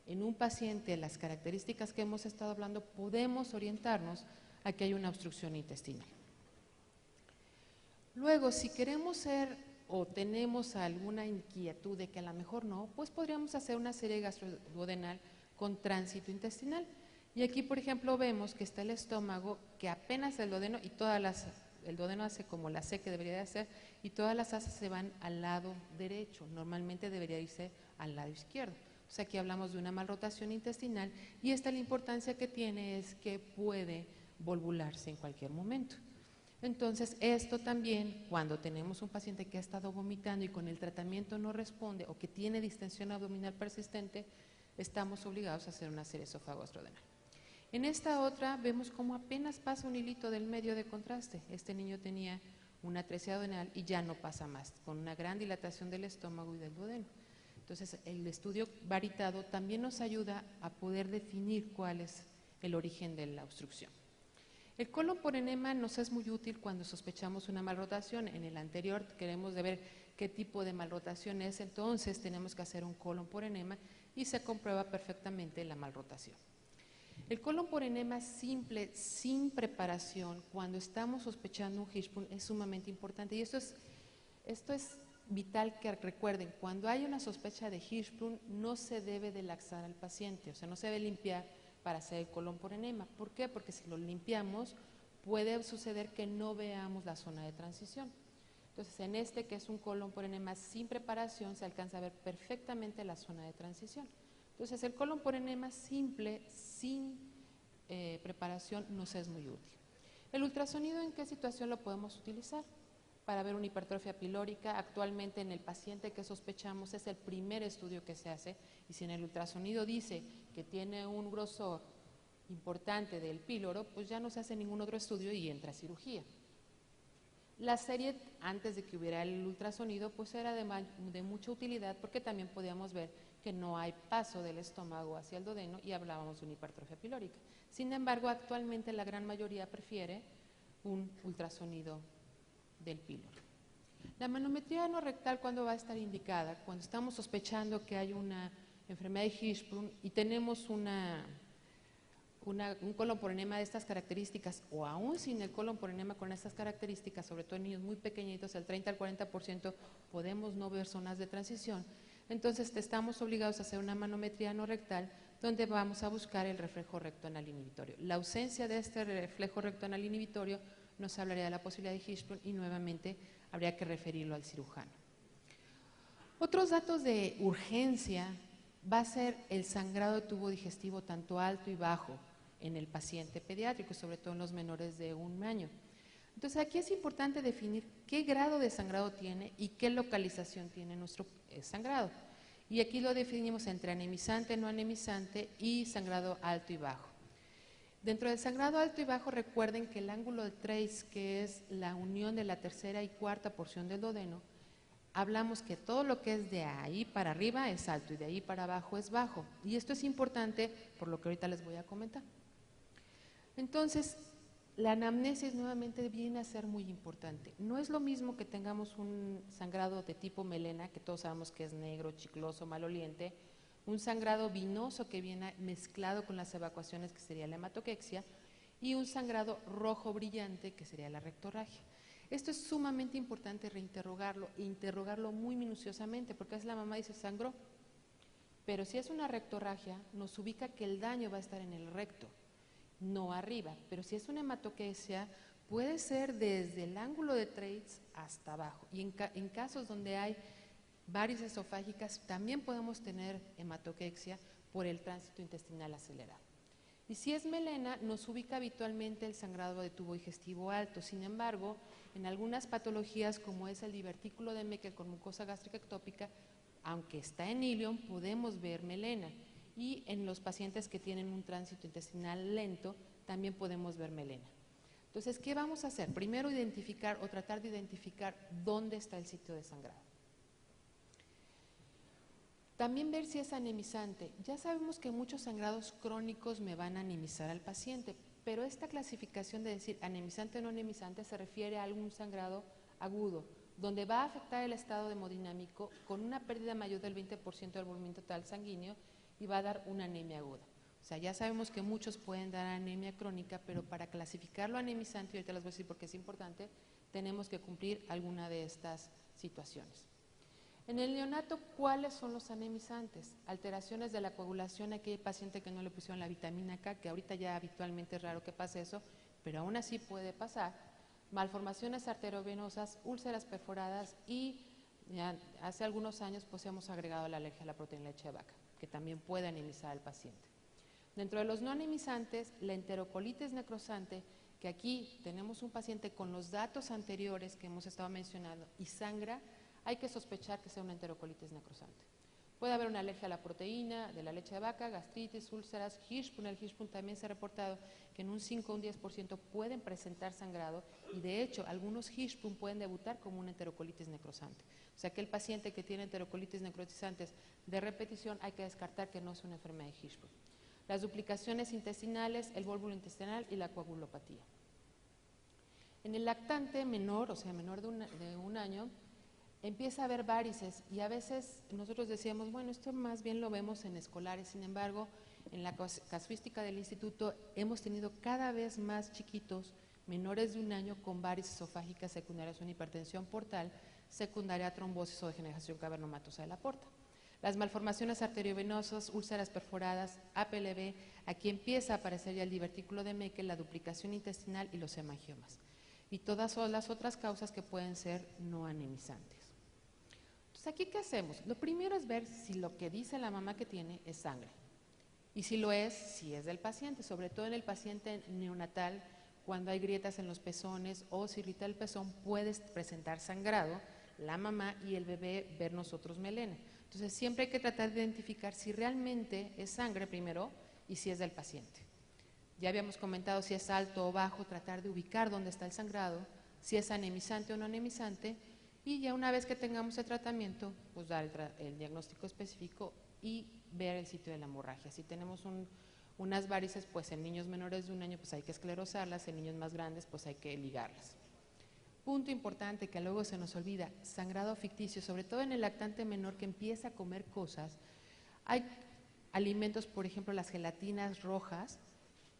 en un paciente, las características que hemos estado hablando, podemos orientarnos a que hay una obstrucción intestinal. Luego, si queremos ser o tenemos alguna inquietud de que a lo mejor no, pues podríamos hacer una serie gastroduodenal con tránsito intestinal. Y aquí, por ejemplo, vemos que está el estómago, que apenas el duodeno y todas las... El duodeno hace como la C que debería de hacer y todas las asas se van al lado derecho, normalmente debería irse al lado izquierdo. O sea, aquí hablamos de una malrotación intestinal y esta la importancia que tiene es que puede volvularse en cualquier momento. Entonces, esto también, cuando tenemos un paciente que ha estado vomitando y con el tratamiento no responde o que tiene distensión abdominal persistente, estamos obligados a hacer una serie esofágico-gastrodenal. En esta otra vemos cómo apenas pasa un hilito del medio de contraste. Este niño tenía una atresia duodenal y ya no pasa más, con una gran dilatación del estómago y del duodeno. Entonces, el estudio varitado también nos ayuda a poder definir cuál es el origen de la obstrucción. El colon por enema nos es muy útil cuando sospechamos una malrotación. En el anterior queremos de ver qué tipo de malrotación es, entonces tenemos que hacer un colon por enema y se comprueba perfectamente la malrotación. El colon por enema simple, sin preparación, cuando estamos sospechando un Hirschsprung, es sumamente importante. Y esto es vital que recuerden, cuando hay una sospecha de Hirschsprung, no se debe de laxar al paciente, o sea, no se debe limpiar para hacer el colon por enema. ¿Por qué? Porque si lo limpiamos, puede suceder que no veamos la zona de transición. Entonces, en este que es un colon por enema sin preparación, se alcanza a ver perfectamente la zona de transición. Entonces, el colon por enema simple, sin preparación, nos es muy útil. ¿El ultrasonido en qué situación lo podemos utilizar? Para ver una hipertrofia pilórica. Actualmente en el paciente que sospechamos es el primer estudio que se hace y si en el ultrasonido dice que tiene un grosor importante del píloro, pues ya no se hace ningún otro estudio y entra a cirugía. La serie, antes de que hubiera el ultrasonido, pues era de mucha utilidad porque también podíamos ver que no hay paso del estómago hacia el duodeno y hablábamos de una hipertrofia pilórica. Sin embargo, actualmente la gran mayoría prefiere un ultrasonido del píloro. La manometría anorrectal, ¿cuándo va a estar indicada? Cuando estamos sospechando que hay una enfermedad de Hirschsprung y tenemos un colon por enema de estas características, o aún sin el colon por enema con estas características, sobre todo en niños muy pequeñitos, el 30 al 40% podemos no ver zonas de transición. Entonces estamos obligados a hacer una manometría anorrectal donde vamos a buscar el reflejo recto anal inhibitorio. La ausencia de este reflejo recto anal inhibitorio nos hablaría de la posibilidad de Hirschsprung y nuevamente habría que referirlo al cirujano. Otros datos de urgencia va a ser el sangrado de tubo digestivo tanto alto y bajo en el paciente pediátrico, sobre todo en los menores de 1 año. Entonces aquí es importante definir qué grado de sangrado tiene y qué localización tiene nuestro sangrado. Y aquí lo definimos entre anemizante, no anemizante y sangrado alto y bajo. Dentro del sangrado alto y bajo, recuerden que el ángulo de Treitz, que es la unión de la tercera y cuarta porción del duodeno, hablamos que todo lo que es de ahí para arriba es alto y de ahí para abajo es bajo. Y esto es importante por lo que ahorita les voy a comentar. Entonces, la anamnesis nuevamente viene a ser muy importante. No es lo mismo que tengamos un sangrado de tipo melena, que todos sabemos que es negro, chicloso, maloliente, un sangrado vinoso que viene mezclado con las evacuaciones, que sería la hematoquexia, y un sangrado rojo brillante, que sería la rectorragia. Esto es sumamente importante reinterrogarlo e interrogarlo muy minuciosamente, porque a veces la mamá dice sangró, pero si es una rectorragia, nos ubica que el daño va a estar en el recto, no arriba, pero si es una hematoquesia, puede ser desde el ángulo de Treitz hasta abajo. Y en casos donde hay varices esofágicas, también podemos tener hematoquexia por el tránsito intestinal acelerado. Y si es melena, nos ubica habitualmente el sangrado de tubo digestivo alto. Sin embargo, en algunas patologías, como es el divertículo de Meckel con mucosa gástrica ectópica, aunque está en ilion, podemos ver melena. Y en los pacientes que tienen un tránsito intestinal lento, también podemos ver melena. Entonces, ¿qué vamos a hacer? Primero, identificar o tratar de identificar dónde está el sitio de sangrado. También ver si es anemizante. Ya sabemos que muchos sangrados crónicos me van a anemizar al paciente, pero esta clasificación de decir anemizante o no anemizante se refiere a algún sangrado agudo, donde va a afectar el estado hemodinámico con una pérdida mayor del 20% del volumen total sanguíneo y va a dar una anemia aguda. O sea, ya sabemos que muchos pueden dar anemia crónica, pero para clasificarlo anemizante, y ahorita les voy a decir por qué es importante, tenemos que cumplir alguna de estas situaciones. En el neonato, ¿cuáles son los anemizantes? Alteraciones de la coagulación, aquel paciente que no le pusieron la vitamina K, que ahorita ya habitualmente es raro que pase eso, pero aún así puede pasar. Malformaciones arteriovenosas, úlceras perforadas y hace algunos años pues hemos agregado la alergia a la proteína de leche de vaca, que también puede anemizar al paciente. Dentro de los no anemizantes, la enterocolitis necrosante, que aquí tenemos un paciente con los datos anteriores que hemos estado mencionando y sangra, hay que sospechar que sea una enterocolitis necrosante. Puede haber una alergia a la proteína de la leche de vaca, gastritis, úlceras, Hirschsprung. El Hirschsprung también se ha reportado que en un 5 o un 10% pueden presentar sangrado y de hecho algunos Hirschsprung pueden debutar como una enterocolitis necrosante. O sea que el paciente que tiene enterocolitis necrotisantes de repetición hay que descartar que no es una enfermedad de Hirschsprung. Las duplicaciones intestinales, el vólvulo intestinal y la coagulopatía. En el lactante menor, o sea menor de un año, empieza a haber varices y a veces nosotros decíamos, bueno, esto más bien lo vemos en escolares, sin embargo, en la casuística del instituto hemos tenido cada vez más chiquitos, menores de 1 año, con varices esofágicas secundarias a una hipertensión portal, secundaria a trombosis o degeneración cavernomatosa de la porta. Las malformaciones arteriovenosas, úlceras perforadas, APLB, aquí empieza a aparecer ya el divertículo de Meckel, la duplicación intestinal y los hemangiomas. Y todas son las otras causas que pueden ser no anemizantes. Entonces, ¿aquí qué hacemos? Lo primero es ver si lo que dice la mamá que tiene es sangre. Y si lo es, si es del paciente, sobre todo en el paciente neonatal, cuando hay grietas en los pezones o se irrita el pezón, puede presentar sangrado, la mamá y el bebé ver nosotros melena. Entonces, siempre hay que tratar de identificar si realmente es sangre primero y si es del paciente. Ya habíamos comentado si es alto o bajo, tratar de ubicar dónde está el sangrado, si es anemizante o no anemizante, y ya una vez que tengamos el tratamiento, pues dar el diagnóstico específico y ver el sitio de la hemorragia. Si tenemos unas varices, pues en niños menores de 1 año pues hay que esclerosarlas, en niños más grandes pues hay que ligarlas. Punto importante que luego se nos olvida, sangrado ficticio, sobre todo en el lactante menor que empieza a comer cosas. Hay alimentos, por ejemplo, las gelatinas rojas,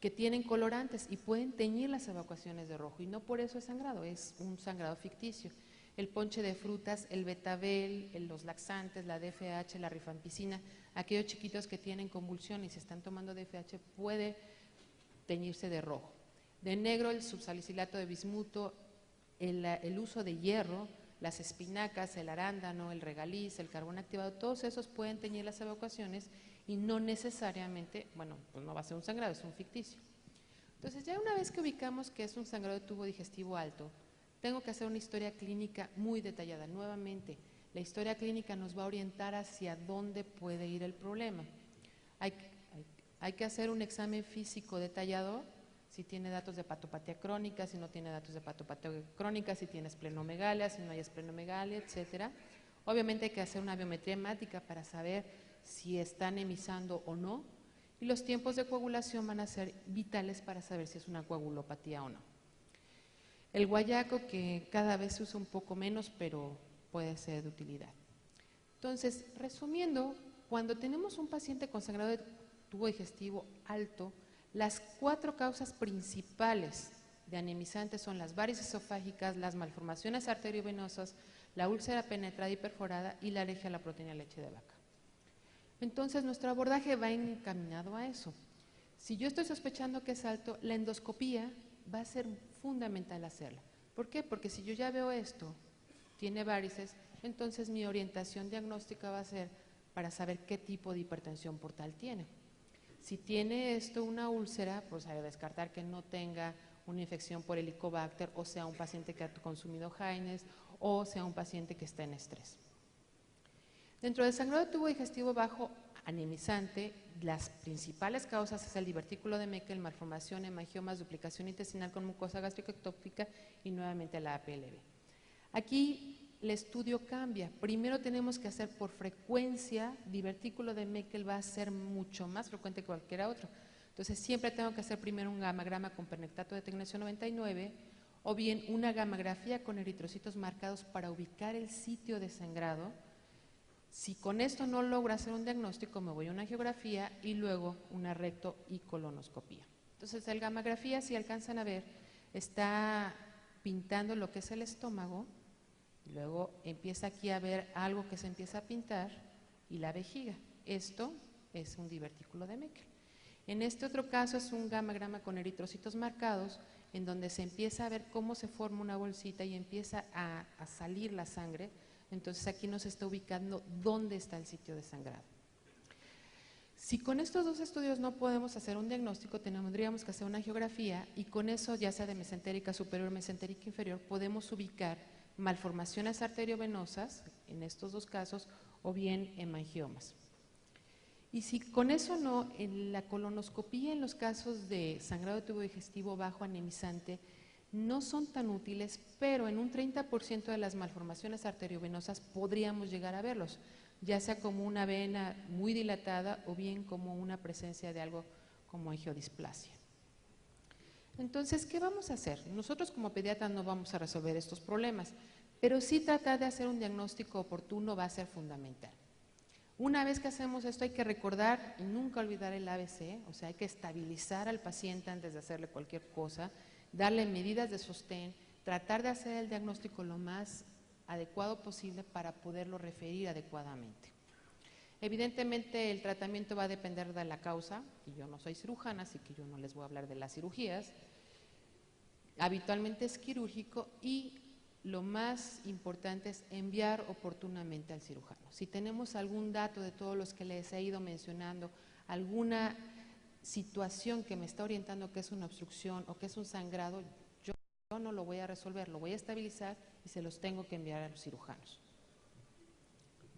que tienen colorantes y pueden teñir las evacuaciones de rojo, y no por eso es sangrado, es un sangrado ficticio. El ponche de frutas, el betabel, los laxantes, la DFH, la rifampicina, aquellos chiquitos que tienen convulsión y se están tomando DFH puede teñirse de rojo. De negro el subsalicilato de bismuto, el uso de hierro, las espinacas, el arándano, el regaliz, el carbón activado, todos esos pueden teñir las evacuaciones y no necesariamente, bueno, pues no va a ser un sangrado, es un ficticio. Entonces ya una vez que ubicamos que es un sangrado de tubo digestivo alto, tengo que hacer una historia clínica muy detallada. Nuevamente, la historia clínica nos va a orientar hacia dónde puede ir el problema. Hay que hacer un examen físico detallado, si tiene datos de hepatopatía crónica, si no tiene datos de hepatopatía crónica, si tiene esplenomegalia, si no hay esplenomegalia, etcétera. Obviamente hay que hacer una biometría hemática para saber si está anemizando o no, y los tiempos de coagulación van a ser vitales para saber si es una coagulopatía o no. El guayaco, que cada vez se usa un poco menos, pero puede ser de utilidad. Entonces, resumiendo, cuando tenemos un paciente con sangrado de tubo digestivo alto, las 4 causas principales de anemizantes son las varices esofágicas, las malformaciones arteriovenosas, la úlcera penetrada y perforada y la alergia a la proteína de leche de vaca. Entonces, nuestro abordaje va encaminado a eso. Si yo estoy sospechando que es alto, la endoscopía va a ser fundamental hacerla. ¿Por qué? Porque si yo ya veo esto, tiene varices, entonces mi orientación diagnóstica va a ser para saber qué tipo de hipertensión portal tiene. Si tiene esto una úlcera, pues hay que descartar que no tenga una infección por Helicobacter, o sea un paciente que ha consumido Haines, o sea un paciente que está en estrés. Dentro del sangrado de tubo digestivo bajo anemizante, las principales causas es el divertículo de Meckel, malformación, hemangiomas, duplicación intestinal con mucosa gástrica ectópica y nuevamente la APLB. Aquí el estudio cambia. Primero tenemos que hacer por frecuencia, divertículo de Meckel va a ser mucho más frecuente que cualquier otro. Entonces siempre tengo que hacer primero un gamagrama con pernectato de tecnecio 99 o bien una gamografía con eritrocitos marcados para ubicar el sitio de sangrado. Si con esto no logro hacer un diagnóstico, me voy a una angiografía y luego una recto y colonoscopía. Entonces el gamografía, si alcanzan a ver, está pintando lo que es el estómago. Luego empieza aquí a ver algo que se empieza a pintar y la vejiga. Esto es un divertículo de Meckel. En este otro caso es un gamagrama con eritrocitos marcados, en donde se empieza a ver cómo se forma una bolsita y empieza a salir la sangre. Entonces aquí nos está ubicando dónde está el sitio de sangrado. Si con estos 2 estudios no podemos hacer un diagnóstico, tendríamos que hacer una angiografía y con eso, ya sea de mesentérica superior o mesentérica inferior, podemos ubicar malformaciones arteriovenosas, en estos 2 casos, o bien hemangiomas. Y si con eso no, en la colonoscopía en los casos de sangrado de tubo digestivo bajo anemizante no son tan útiles, pero en un 30% de las malformaciones arteriovenosas podríamos llegar a verlos, ya sea como una vena muy dilatada o bien como una presencia de algo como angiodisplasia. Entonces, ¿qué vamos a hacer? Nosotros como pediatras no vamos a resolver estos problemas, pero sí tratar de hacer un diagnóstico oportuno va a ser fundamental. Una vez que hacemos esto hay que recordar y nunca olvidar el ABC, o sea, hay que estabilizar al paciente antes de hacerle cualquier cosa, darle medidas de sostén, tratar de hacer el diagnóstico lo más adecuado posible para poderlo referir adecuadamente. Evidentemente el tratamiento va a depender de la causa, y yo no soy cirujana, así que yo no les voy a hablar de las cirugías. Habitualmente es quirúrgico y lo más importante es enviar oportunamente al cirujano. Si tenemos algún dato de todos los que les he ido mencionando, alguna situación que me está orientando que es una obstrucción o que es un sangrado, yo no lo voy a resolver, lo voy a estabilizar y se los tengo que enviar a los cirujanos.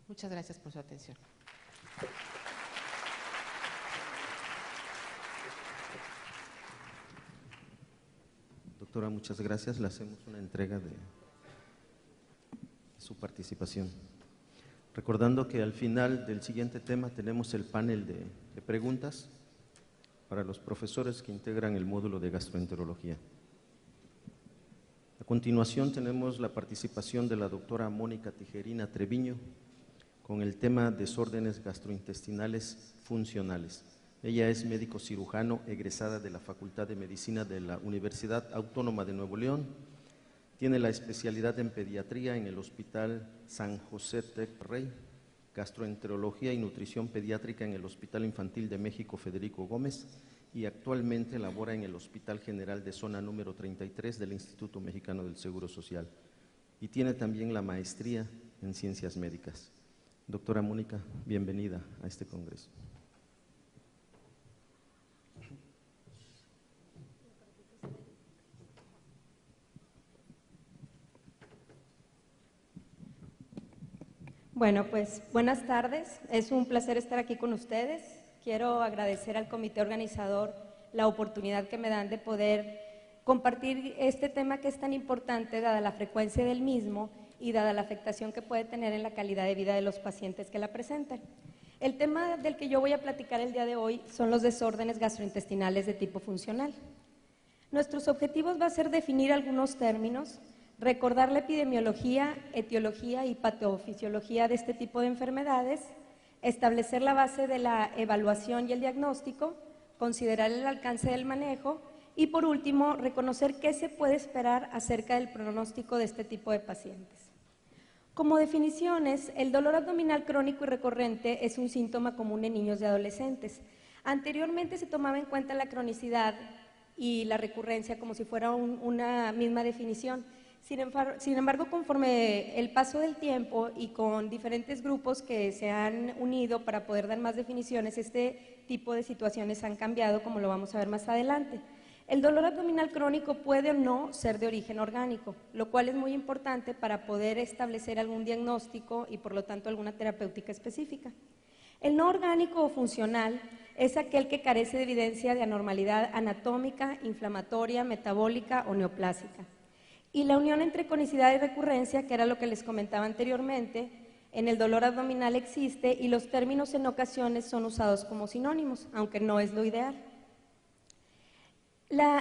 Muchas gracias por su atención. Doctora, muchas gracias. Le hacemos una entrega de su participación. Recordando que al final del siguiente tema tenemos el panel de preguntas para los profesores que integran el módulo de gastroenterología. A continuación tenemos la participación de la doctora Mónica Tijerina Treviño con el tema desórdenes gastrointestinales funcionales. Ella es médico cirujano egresada de la Facultad de Medicina de la Universidad Autónoma de Nuevo León. Tiene la especialidad en pediatría en el Hospital San José Tec Rey, gastroenterología y nutrición pediátrica en el Hospital Infantil de México Federico Gómez y actualmente labora en el Hospital General de Zona número 33 del Instituto Mexicano del Seguro Social y tiene también la maestría en Ciencias Médicas. Doctora Mónica, bienvenida a este congreso. Bueno, pues buenas tardes. Es un placer estar aquí con ustedes. Quiero agradecer al comité organizador la oportunidad que me dan de poder compartir este tema que es tan importante dada la frecuencia del mismo y dada la afectación que puede tener en la calidad de vida de los pacientes que la presentan. El tema del que yo voy a platicar el día de hoy son los desórdenes gastrointestinales de tipo funcional. Nuestros objetivos va a ser definir algunos términos, recordar la epidemiología, etiología y patofisiología de este tipo de enfermedades, establecer la base de la evaluación y el diagnóstico, considerar el alcance del manejo y, por último, reconocer qué se puede esperar acerca del pronóstico de este tipo de pacientes. Como definiciones, el dolor abdominal crónico y recurrente es un síntoma común en niños y adolescentes. Anteriormente se tomaba en cuenta la cronicidad y la recurrencia como si fuera una misma definición. Sin embargo, conforme el paso del tiempo y con diferentes grupos que se han unido para poder dar más definiciones, este tipo de situaciones han cambiado, como lo vamos a ver más adelante. El dolor abdominal crónico puede o no ser de origen orgánico, lo cual es muy importante para poder establecer algún diagnóstico y por lo tanto alguna terapéutica específica. El no orgánico o funcional es aquel que carece de evidencia de anormalidad anatómica, inflamatoria, metabólica o neoplásica. Y la unión entre cronicidad y recurrencia, que era lo que les comentaba anteriormente, en el dolor abdominal existe y los términos en ocasiones son usados como sinónimos, aunque no es lo ideal.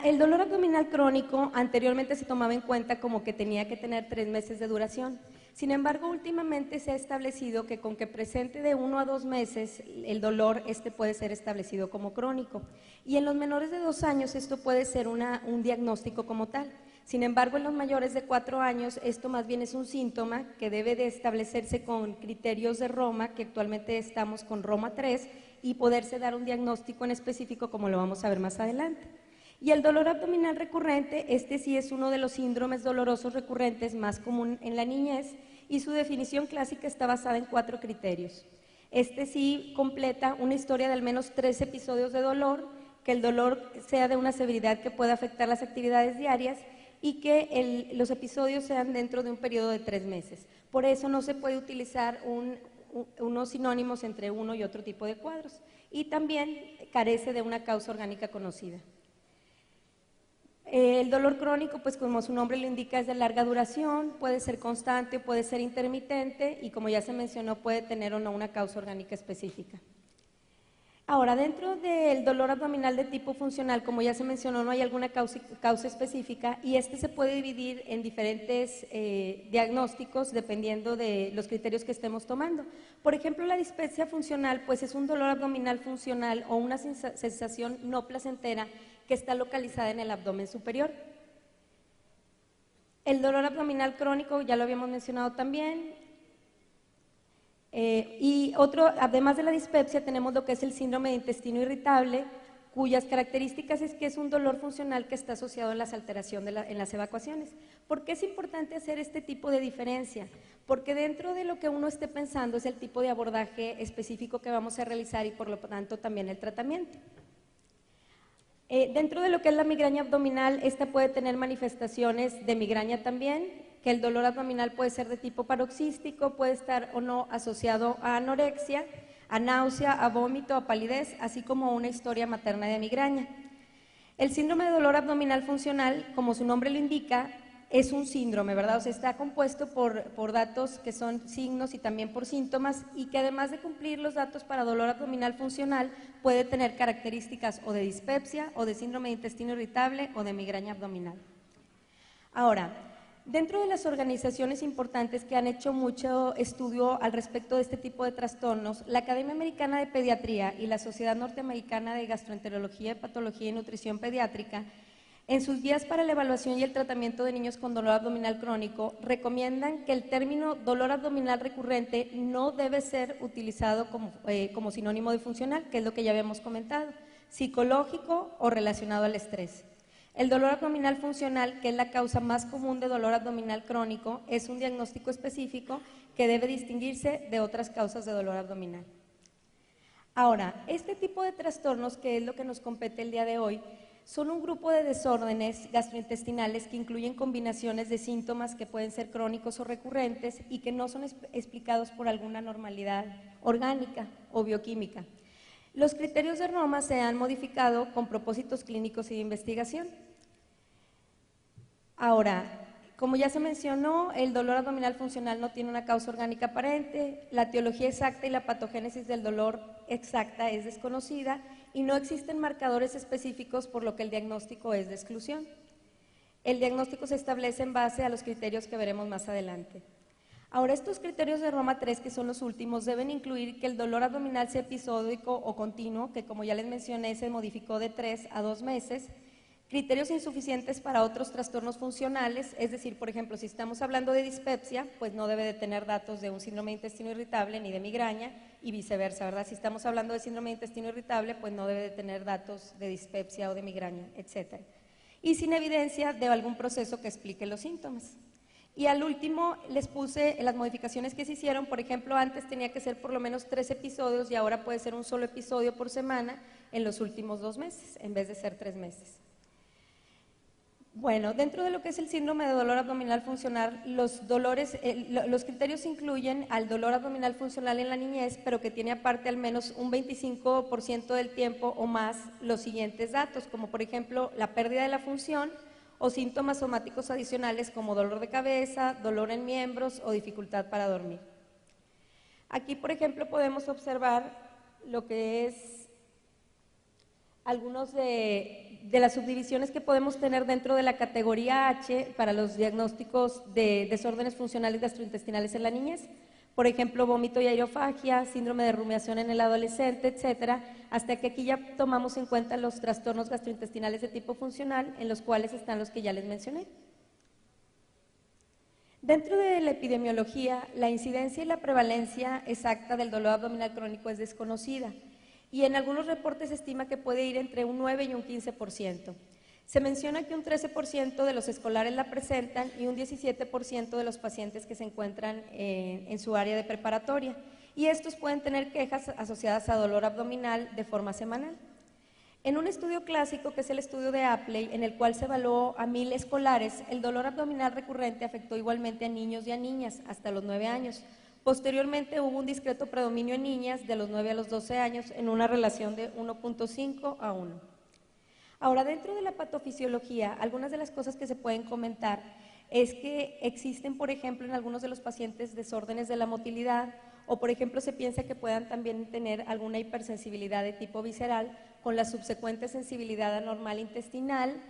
El dolor abdominal crónico anteriormente se tomaba en cuenta como que tenía que tener 3 meses de duración. Sin embargo, últimamente se ha establecido que con que presente de 1 a 2 meses el dolor, puede ser establecido como crónico. Y en los menores de 2 años esto puede ser un diagnóstico como tal. Sin embargo, en los mayores de 4 años, esto más bien es un síntoma que debe de establecerse con criterios de Roma, que actualmente estamos con Roma 3, y poderse dar un diagnóstico en específico, como lo vamos a ver más adelante. Y el dolor abdominal recurrente, sí es uno de los síndromes dolorosos recurrentes más común en la niñez, y su definición clásica está basada en 4 criterios. Sí completa una historia de al menos 3 episodios de dolor, que el dolor sea de una severidad que pueda afectar las actividades diarias, y que los episodios sean dentro de un periodo de 3 meses. Por eso no se puede utilizar unos sinónimos entre uno y otro tipo de cuadros. Y también carece de una causa orgánica conocida. El dolor crónico, pues como su nombre lo indica, es de larga duración, puede ser constante o puede ser intermitente y, como ya se mencionó, puede tener o no una causa orgánica específica. Ahora, dentro del dolor abdominal de tipo funcional, como ya se mencionó, no hay alguna causa específica y se puede dividir en diferentes diagnósticos dependiendo de los criterios que estemos tomando. Por ejemplo, la dispepsia funcional, pues es un dolor abdominal funcional o una sensación no placentera que está localizada en el abdomen superior. El dolor abdominal crónico, ya lo habíamos mencionado también. Y además de la dispepsia, tenemos lo que es el síndrome de intestino irritable, cuyas características es que es un dolor funcional que está asociado a las alteraciones en las evacuaciones. ¿Por qué es importante hacer este tipo de diferencia? Porque dentro de lo que uno esté pensando es el tipo de abordaje específico que vamos a realizar y por lo tanto también el tratamiento. Dentro de lo que es la migraña abdominal, esta puede tener manifestaciones de migraña también, que el dolor abdominal puede ser de tipo paroxístico, puede estar o no asociado a anorexia, a náusea, a vómito, a palidez, así como una historia materna de migraña. El síndrome de dolor abdominal funcional, como su nombre lo indica, es un síndrome, ¿verdad? O sea, está compuesto por datos que son signos y también por síntomas, y que además de cumplir los datos para dolor abdominal funcional, puede tener características o de dispepsia, o de síndrome de intestino irritable, o de migraña abdominal. Ahora, dentro de las organizaciones importantes que han hecho mucho estudio al respecto de este tipo de trastornos, la Academia Americana de Pediatría y la Sociedad Norteamericana de Gastroenterología, Hepatología y Nutrición Pediátrica, en sus guías para la evaluación y el tratamiento de niños con dolor abdominal crónico, recomiendan que el término dolor abdominal recurrente no debe ser utilizado como sinónimo de funcional, que es lo que ya habíamos comentado, psicológico o relacionado al estrés. El dolor abdominal funcional, que es la causa más común de dolor abdominal crónico, es un diagnóstico específico que debe distinguirse de otras causas de dolor abdominal. Ahora, este tipo de trastornos, que es lo que nos compete el día de hoy, son un grupo de desórdenes gastrointestinales que incluyen combinaciones de síntomas que pueden ser crónicos o recurrentes y que no son explicados por alguna normalidad orgánica o bioquímica. Los criterios de Roma se han modificado con propósitos clínicos y de investigación. Ahora, como ya se mencionó, el dolor abdominal funcional no tiene una causa orgánica aparente, la etiología exacta y la patogénesis del dolor exacta es desconocida y no existen marcadores específicos, por lo que el diagnóstico es de exclusión. El diagnóstico se establece en base a los criterios que veremos más adelante. Ahora, estos criterios de Roma 3, que son los últimos, deben incluir que el dolor abdominal sea episódico o continuo, que como ya les mencioné se modificó de 3 a 2 meses, criterios insuficientes para otros trastornos funcionales, es decir, por ejemplo, si estamos hablando de dispepsia, pues no debe de tener datos de un síndrome de intestino irritable ni de migraña, y viceversa, ¿verdad? Si estamos hablando de síndrome de intestino irritable, pues no debe de tener datos de dispepsia o de migraña, etc. Y sin evidencia de algún proceso que explique los síntomas. Y al último les puse las modificaciones que se hicieron. Por ejemplo, antes tenía que ser por lo menos 3 episodios y ahora puede ser un solo episodio por semana en los últimos 2 meses, en vez de ser 3 meses. Bueno, dentro de lo que es el síndrome de dolor abdominal funcional, los criterios incluyen al dolor abdominal funcional en la niñez, pero que tiene aparte al menos un 25% del tiempo o más los siguientes datos, como por ejemplo la pérdida de la función o síntomas somáticos adicionales como dolor de cabeza, dolor en miembros o dificultad para dormir. Aquí, por ejemplo, podemos observar lo que es algunos de las subdivisiones que podemos tener dentro de la categoría H para los diagnósticos de desórdenes funcionales gastrointestinales en la niñez. Por ejemplo, vómito y aerofagia, síndrome de rumiación en el adolescente, etcétera, hasta que aquí ya tomamos en cuenta los trastornos gastrointestinales de tipo funcional, en los cuales están los que ya les mencioné. Dentro de la epidemiología, la incidencia y la prevalencia exacta del dolor abdominal crónico es desconocida, y en algunos reportes se estima que puede ir entre un 9 y un 15%. Se menciona que un 13% de los escolares la presentan y un 17% de los pacientes que se encuentran en su área de preparatoria, y estos pueden tener quejas asociadas a dolor abdominal de forma semanal. En un estudio clásico, que es el estudio de Apley, en el cual se evaluó a 1000 escolares, el dolor abdominal recurrente afectó igualmente a niños y a niñas hasta los 9 años. Posteriormente hubo un discreto predominio en niñas de los 9 a los 12 años en una relación de 1.5 a 1. Ahora, dentro de la patofisiología, algunas de las cosas que se pueden comentar es que existen, por ejemplo, en algunos de los pacientes desórdenes de la motilidad, o por ejemplo se piensa que puedan también tener alguna hipersensibilidad de tipo visceral con la subsecuente sensibilidad anormal intestinal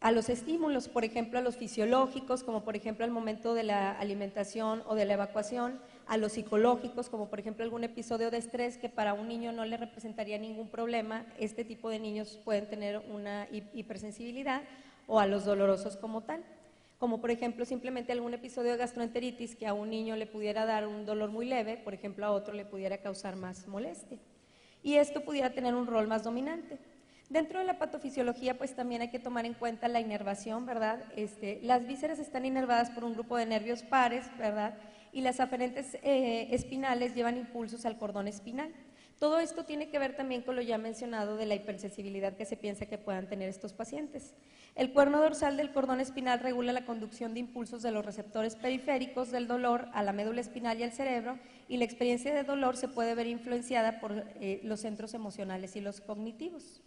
a los estímulos, por ejemplo a los fisiológicos, como por ejemplo al momento de la alimentación o de la evacuación, a los psicológicos, como por ejemplo algún episodio de estrés que para un niño no le representaría ningún problema. Este tipo de niños pueden tener una hipersensibilidad, o a los dolorosos como tal, como por ejemplo simplemente algún episodio de gastroenteritis que a un niño le pudiera dar un dolor muy leve, por ejemplo a otro le pudiera causar más molestia, y esto pudiera tener un rol más dominante. Dentro de la patofisiología, pues también hay que tomar en cuenta la inervación, ¿verdad? Las vísceras están inervadas por un grupo de nervios pares, ¿verdad? Y las aferentes espinales llevan impulsos al cordón espinal. Todo esto tiene que ver también con lo ya mencionado de la hipersensibilidad que se piensa que puedan tener estos pacientes. El cuerno dorsal del cordón espinal regula la conducción de impulsos de los receptores periféricos del dolor a la médula espinal y al cerebro, y la experiencia de dolor se puede ver influenciada por los centros emocionales y los cognitivos.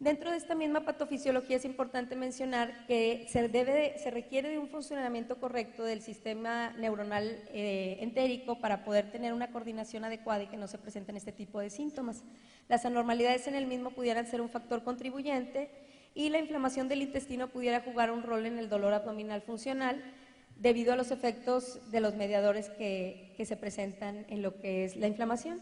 Dentro de esta misma patofisiología es importante mencionar que se requiere de un funcionamiento correcto del sistema neuronal entérico para poder tener una coordinación adecuada y que no se presenten este tipo de síntomas. Las anormalidades en el mismo pudieran ser un factor contribuyente y la inflamación del intestino pudiera jugar un rol en el dolor abdominal funcional debido a los efectos de los mediadores que se presentan en lo que es la inflamación.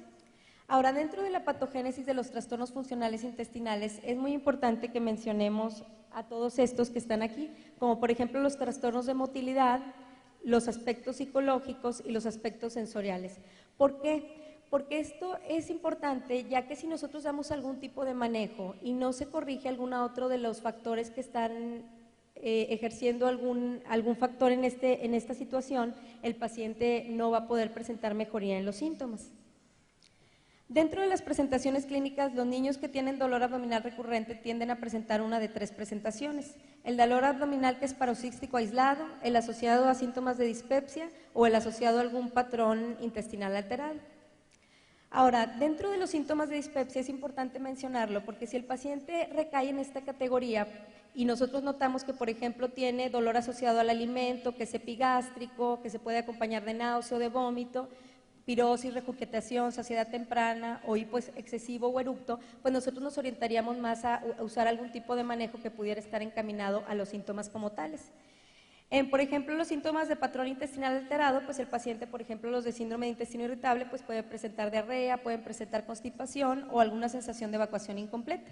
Ahora, dentro de la patogénesis de los trastornos funcionales intestinales, es muy importante que mencionemos a todos estos que están aquí, como por ejemplo los trastornos de motilidad, los aspectos psicológicos y los aspectos sensoriales. ¿Por qué? Porque esto es importante, ya que si nosotros damos algún tipo de manejo y no se corrige algún otro de los factores que están ejerciendo algún factor en esta situación, el paciente no va a poder presentar mejoría en los síntomas. Dentro de las presentaciones clínicas, los niños que tienen dolor abdominal recurrente tienden a presentar una de 3 presentaciones: el dolor abdominal que es paroxístico aislado, el asociado a síntomas de dispepsia o el asociado a algún patrón intestinal alterado. Ahora, dentro de los síntomas de dispepsia es importante mencionarlo porque si el paciente recae en esta categoría y nosotros notamos que, por ejemplo, tiene dolor asociado al alimento, que es epigástrico, que se puede acompañar de náusea o de vómito, pirosis, regurgitación, saciedad temprana o hipo excesivo o eructo, pues nosotros nos orientaríamos más a usar algún tipo de manejo que pudiera estar encaminado a los síntomas como tales. Por ejemplo, los síntomas de patrón intestinal alterado, pues el paciente, por ejemplo, los de síndrome de intestino irritable, pues puede presentar diarrea, pueden presentar constipación o alguna sensación de evacuación incompleta.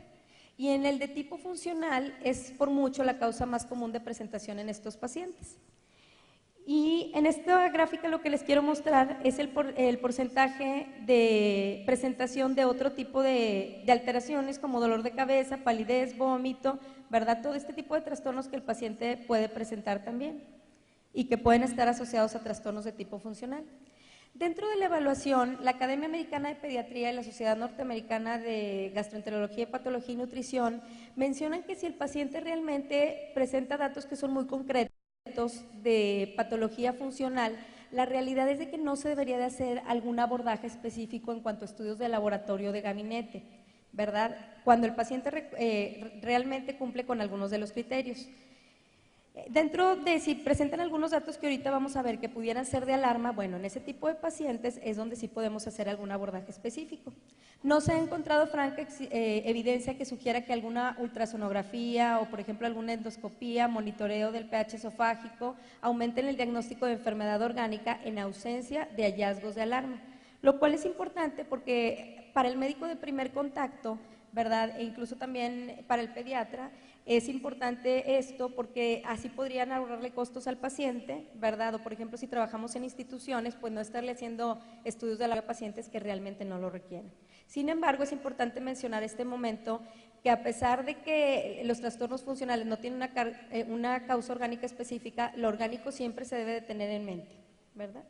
Y en el de tipo funcional es por mucho la causa más común de presentación en estos pacientes. Y en esta gráfica lo que les quiero mostrar es el porcentaje de presentación de otro tipo de alteraciones como dolor de cabeza, palidez, vómito, ¿verdad? Todo este tipo de trastornos que el paciente puede presentar también y que pueden estar asociados a trastornos de tipo funcional. Dentro de la evaluación, la Academia Americana de Pediatría y la Sociedad Norteamericana de Gastroenterología, Patología y Nutrición mencionan que si el paciente realmente presenta datos que son muy concretos de patología funcional, la realidad es de que no se debería de hacer algún abordaje específico en cuanto a estudios de laboratorio de gabinete, ¿verdad? Cuando el paciente realmente cumple con algunos de los criterios. Dentro de si presentan algunos datos que ahorita vamos a ver que pudieran ser de alarma, bueno, en ese tipo de pacientes es donde sí podemos hacer algún abordaje específico. No se ha encontrado franca evidencia que sugiera que alguna ultrasonografía o, por ejemplo, alguna endoscopía, monitoreo del pH esofágico aumenten el diagnóstico de enfermedad orgánica en ausencia de hallazgos de alarma, lo cual es importante porque para el médico de primer contacto, ¿verdad? E incluso también para el pediatra, es importante esto porque así podrían ahorrarle costos al paciente, ¿verdad? O por ejemplo, si trabajamos en instituciones, pues no estarle haciendo estudios de alarma a pacientes que realmente no lo requieren. Sin embargo, es importante mencionar este momento que a pesar de que los trastornos funcionales no tienen una causa orgánica específica, lo orgánico siempre se debe de tener en mente, ¿verdad?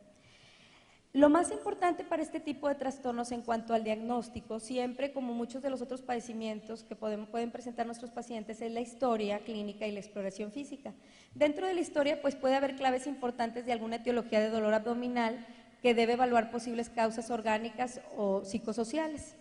Lo más importante para este tipo de trastornos en cuanto al diagnóstico, siempre como muchos de los otros padecimientos que pueden presentar nuestros pacientes, es la historia clínica y la exploración física. Dentro de la historia, pues puede haber claves importantes de alguna etiología de dolor abdominal que debe evaluar posibles causas orgánicas o psicosociales.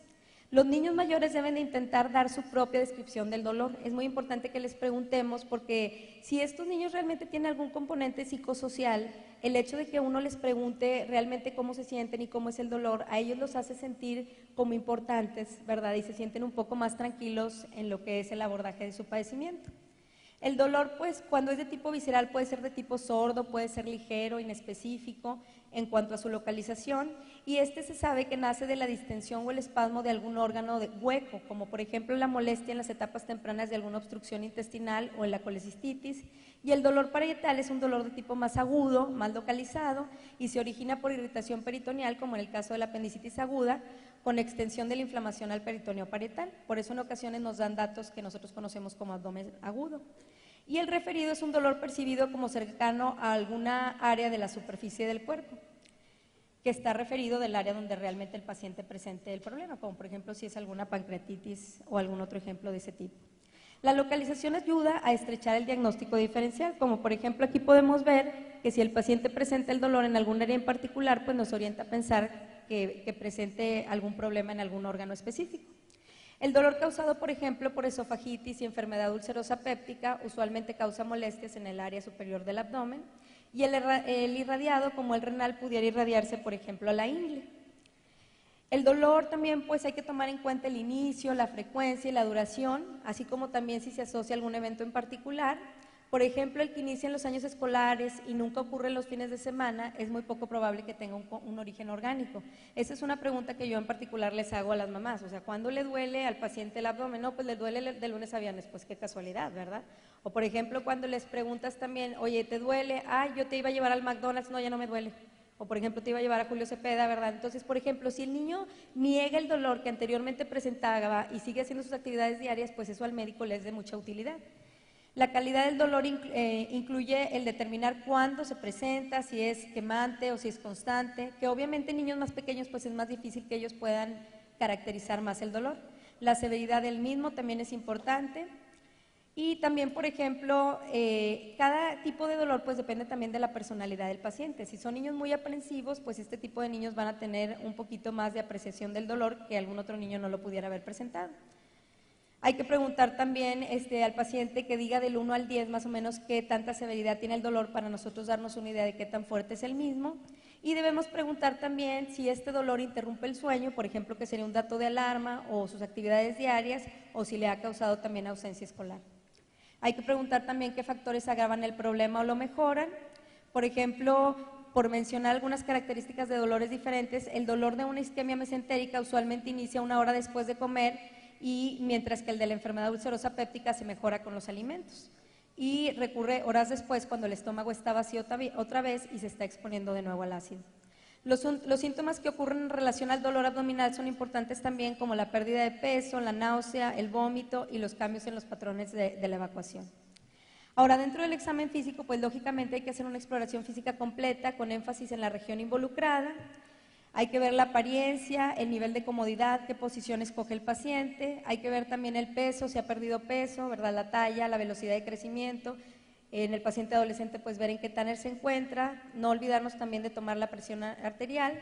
Los niños mayores deben de intentar dar su propia descripción del dolor. Es muy importante que les preguntemos porque si estos niños realmente tienen algún componente psicosocial, el hecho de que uno les pregunte realmente cómo se sienten y cómo es el dolor, a ellos los hace sentir como importantes, ¿verdad? Y se sienten un poco más tranquilos en lo que es el abordaje de su padecimiento. El dolor, pues, cuando es de tipo visceral puede ser de tipo sordo, puede ser ligero, inespecífico en cuanto a su localización, y se sabe que nace de la distensión o el espasmo de algún órgano hueco, como por ejemplo la molestia en las etapas tempranas de alguna obstrucción intestinal o en la colecistitis, y el dolor parietal es un dolor de tipo más agudo, más localizado, y se origina por irritación peritoneal, como en el caso de la apendicitis aguda, con extensión de la inflamación al peritoneo parietal. Por eso en ocasiones nos dan datos que nosotros conocemos como abdomen agudo. Y el referido es un dolor percibido como cercano a alguna área de la superficie del cuerpo, que está referido del área donde realmente el paciente presente el problema, como por ejemplo si es alguna pancreatitis o algún otro ejemplo de ese tipo. La localización ayuda a estrechar el diagnóstico diferencial, como por ejemplo aquí podemos ver que si el paciente presenta el dolor en algún área en particular, pues nos orienta a pensar que presente algún problema en algún órgano específico. El dolor causado, por ejemplo, por esofagitis y enfermedad ulcerosa péptica usualmente causa molestias en el área superior del abdomen, y el irradiado, como el renal, pudiera irradiarse, por ejemplo, a la ingle. El dolor también, pues hay que tomar en cuenta el inicio, la frecuencia y la duración, así como también si se asocia a algún evento en particular. Por ejemplo, el que inicia en los años escolares y nunca ocurre en los fines de semana, es muy poco probable que tenga un origen orgánico. Esa es una pregunta que yo en particular les hago a las mamás, o sea, ¿cuándo le duele al paciente el abdomen? No, pues le duele de lunes a viernes, pues qué casualidad, ¿verdad? O por ejemplo, cuando les preguntas también, oye, ¿te duele? Ah, yo te iba a llevar al McDonald's, no, ya no me duele. O por ejemplo, te iba a llevar a Julio Cepeda, ¿verdad? Entonces, por ejemplo, si el niño niega el dolor que anteriormente presentaba y sigue haciendo sus actividades diarias, pues eso al médico le es de mucha utilidad. La calidad del dolor incluye el determinar cuándo se presenta, si es quemante o si es constante, que obviamente en niños más pequeños pues es más difícil que ellos puedan caracterizar más el dolor. La severidad del mismo también es importante. Y también, por ejemplo, cada tipo de dolor pues depende también de la personalidad del paciente. Si son niños muy aprensivos, pues este tipo de niños van a tener un poquito más de apreciación del dolor que algún otro niño no lo pudiera haber presentado. Hay que preguntar también al paciente que diga del 1 al 10 más o menos qué tanta severidad tiene el dolor para nosotros darnos una idea de qué tan fuerte es el mismo. Y debemos preguntar también si este dolor interrumpe el sueño, por ejemplo, que sería un dato de alarma o sus actividades diarias, o si le ha causado también ausencia escolar. Hay que preguntar también qué factores agravan el problema o lo mejoran. Por ejemplo, por mencionar algunas características de dolores diferentes, el dolor de una isquemia mesentérica usualmente inicia 1 hora después de comer, y mientras que el de la enfermedad ulcerosa péptica se mejora con los alimentos y recurre horas después cuando el estómago está vacío otra vez y se está exponiendo de nuevo al ácido. Los síntomas que ocurren en relación al dolor abdominal son importantes también, como la pérdida de peso, la náusea, el vómito y los cambios en los patrones de la evacuación. Ahora, dentro del examen físico, pues lógicamente hay que hacer una exploración física completa con énfasis en la región involucrada. Hay que ver la apariencia, el nivel de comodidad, qué posición escoge el paciente. Hay que ver también el peso, si ha perdido peso, ¿verdad? La talla, la velocidad de crecimiento. En el paciente adolescente, pues ver en qué tan él se encuentra. No olvidarnos también de tomar la presión arterial.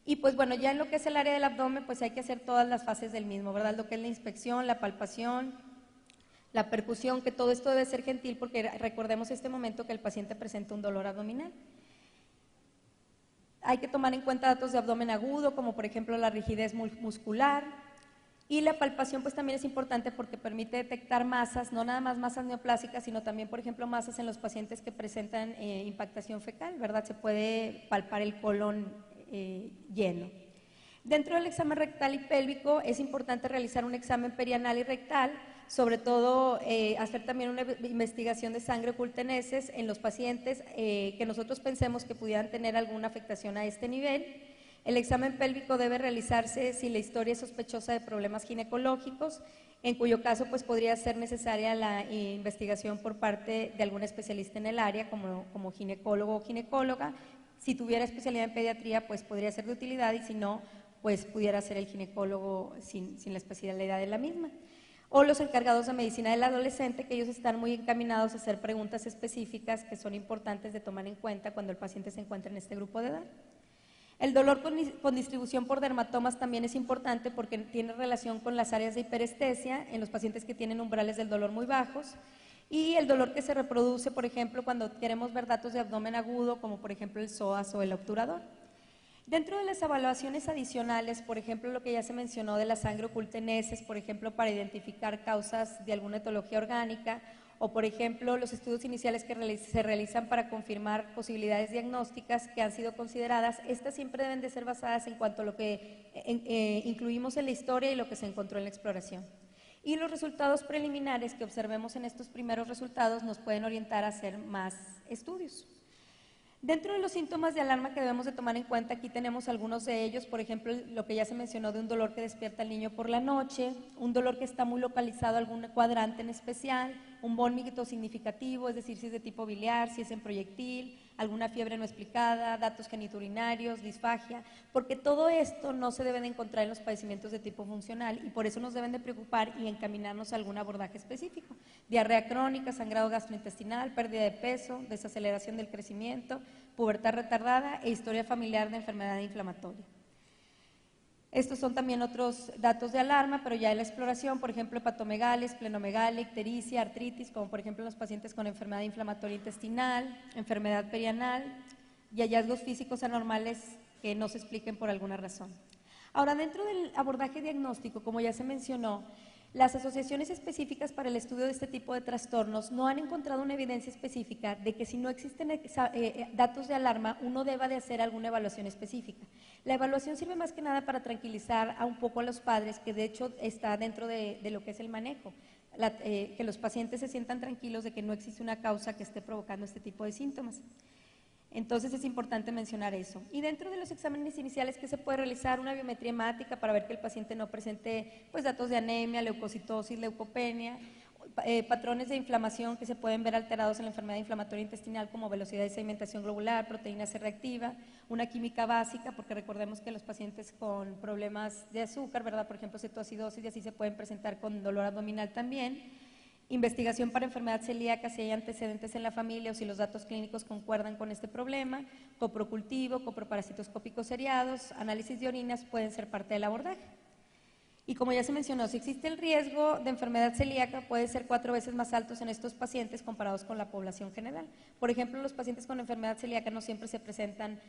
Y pues bueno, ya en lo que es el área del abdomen, pues hay que hacer todas las fases del mismo, ¿verdad? Lo que es la inspección, la palpación, la percusión, que todo esto debe ser gentil porque recordemos este momento que el paciente presenta un dolor abdominal. Hay que tomar en cuenta datos de abdomen agudo, como por ejemplo la rigidez muscular, y la palpación pues también es importante porque permite detectar masas, no nada más masas neoplásicas, sino también por ejemplo masas en los pacientes que presentan impactación fecal, ¿verdad? Se puede palpar el colon lleno. Dentro del examen rectal y pélvico es importante realizar un examen perianal y rectal, sobre todo hacer también una investigación de sangre oculta en heces en los pacientes que nosotros pensemos que pudieran tener alguna afectación a este nivel. El examen pélvico debe realizarse si la historia es sospechosa de problemas ginecológicos, en cuyo caso pues podría ser necesaria la investigación por parte de algún especialista en el área, como ginecólogo o ginecóloga. Si tuviera especialidad en pediatría, pues podría ser de utilidad, y si no, pues pudiera ser el ginecólogo sin la especialidad de la misma. O los encargados de medicina del adolescente, que ellos están muy encaminados a hacer preguntas específicas que son importantes de tomar en cuenta cuando el paciente se encuentra en este grupo de edad. El dolor con distribución por dermatomas también es importante porque tiene relación con las áreas de hiperestesia en los pacientes que tienen umbrales del dolor muy bajos, y el dolor que se reproduce, por ejemplo, cuando queremos ver datos de abdomen agudo, como por ejemplo el psoas o el obturador. Dentro de las evaluaciones adicionales, por ejemplo, lo que ya se mencionó de la sangre oculta en heces, por ejemplo, para identificar causas de alguna etología orgánica, o por ejemplo, los estudios iniciales que se realizan para confirmar posibilidades diagnósticas que han sido consideradas, estas siempre deben de ser basadas en cuanto a lo que incluimos en la historia y lo que se encontró en la exploración. Y los resultados preliminares que observemos en estos primeros resultados nos pueden orientar a hacer más estudios. Dentro de los síntomas de alarma que debemos de tomar en cuenta, aquí tenemos algunos de ellos, por ejemplo, lo que ya se mencionó de un dolor que despierta al niño por la noche, un dolor que está muy localizado a algún cuadrante en especial, un vómito significativo, es decir, si es de tipo biliar, si es en proyectil, alguna fiebre no explicada, datos geniturinarios, disfagia, porque todo esto no se debe de encontrar en los padecimientos de tipo funcional y por eso nos deben de preocupar y encaminarnos a algún abordaje específico. Diarrea crónica, sangrado gastrointestinal, pérdida de peso, desaceleración del crecimiento, pubertad retardada e historia familiar de enfermedad inflamatoria. Estos son también otros datos de alarma, pero ya en la exploración, por ejemplo, hepatomegalia, esplenomegalia, ictericia, artritis, como por ejemplo en los pacientes con enfermedad inflamatoria intestinal, enfermedad perianal y hallazgos físicos anormales que no se expliquen por alguna razón. Ahora, dentro del abordaje diagnóstico, como ya se mencionó, las asociaciones específicas para el estudio de este tipo de trastornos no han encontrado una evidencia específica de que si no existen datos de alarma, uno deba de hacer alguna evaluación específica. La evaluación sirve más que nada para tranquilizar a un poco a los padres, que de hecho está dentro de lo que es el manejo, que los pacientes se sientan tranquilos de que no existe una causa que esté provocando este tipo de síntomas. Entonces es importante mencionar eso. Y dentro de los exámenes iniciales que se puede realizar una biometría hemática para ver que el paciente no presente pues datos de anemia, leucocitosis, leucopenia, patrones de inflamación que se pueden ver alterados en la enfermedad inflamatoria intestinal como velocidad de sedimentación globular, proteína C reactiva, una química básica, porque recordemos que los pacientes con problemas de azúcar, ¿verdad? Por ejemplo, cetoacidosis y así se pueden presentar con dolor abdominal también. Investigación para enfermedad celíaca si hay antecedentes en la familia o si los datos clínicos concuerdan con este problema, coprocultivo, coproparasitoscópicos seriados, análisis de orinas pueden ser parte del abordaje. Y como ya se mencionó, si existe el riesgo de enfermedad celíaca puede ser 4 veces más altos en estos pacientes comparados con la población general. Por ejemplo, los pacientes con enfermedad celíaca no siempre se presentan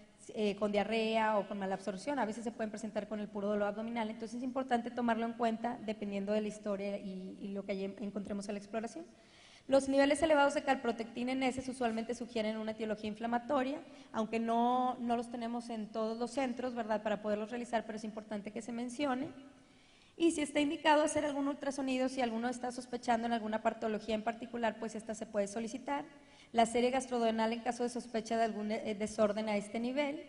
con diarrea o con malabsorción, a veces se pueden presentar con el puro dolor abdominal, entonces es importante tomarlo en cuenta dependiendo de la historia y lo que allí encontremos en la exploración. Los niveles elevados de calprotectina en heces usualmente sugieren una etiología inflamatoria, aunque no los tenemos en todos los centros, ¿verdad?, para poderlos realizar, pero es importante que se mencione. Y si está indicado hacer algún ultrasonido, si alguno está sospechando en alguna patología en particular, pues esta se puede solicitar. La serie gastroduodenal en caso de sospecha de algún desorden a este nivel.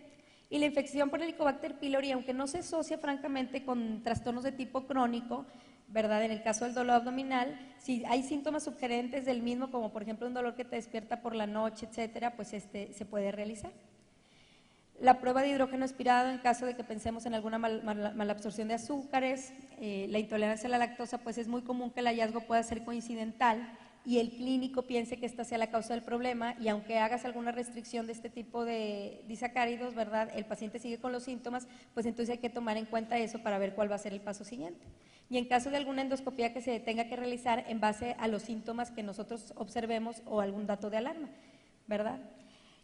Y la infección por Helicobacter pylori, aunque no se asocia francamente con trastornos de tipo crónico, ¿verdad? En el caso del dolor abdominal, si hay síntomas sugerentes del mismo, como por ejemplo un dolor que te despierta por la noche, etcétera, pues se puede realizar. La prueba de hidrógeno expirado en caso de que pensemos en alguna malabsorción de azúcares, la intolerancia a la lactosa, pues es muy común que el hallazgo pueda ser coincidental y el clínico piense que esta sea la causa del problema y aunque hagas alguna restricción de este tipo de disacáridos, ¿verdad?, el paciente sigue con los síntomas, pues entonces hay que tomar en cuenta eso para ver cuál va a ser el paso siguiente. Y en caso de alguna endoscopía que se tenga que realizar en base a los síntomas que nosotros observemos o algún dato de alarma, ¿verdad?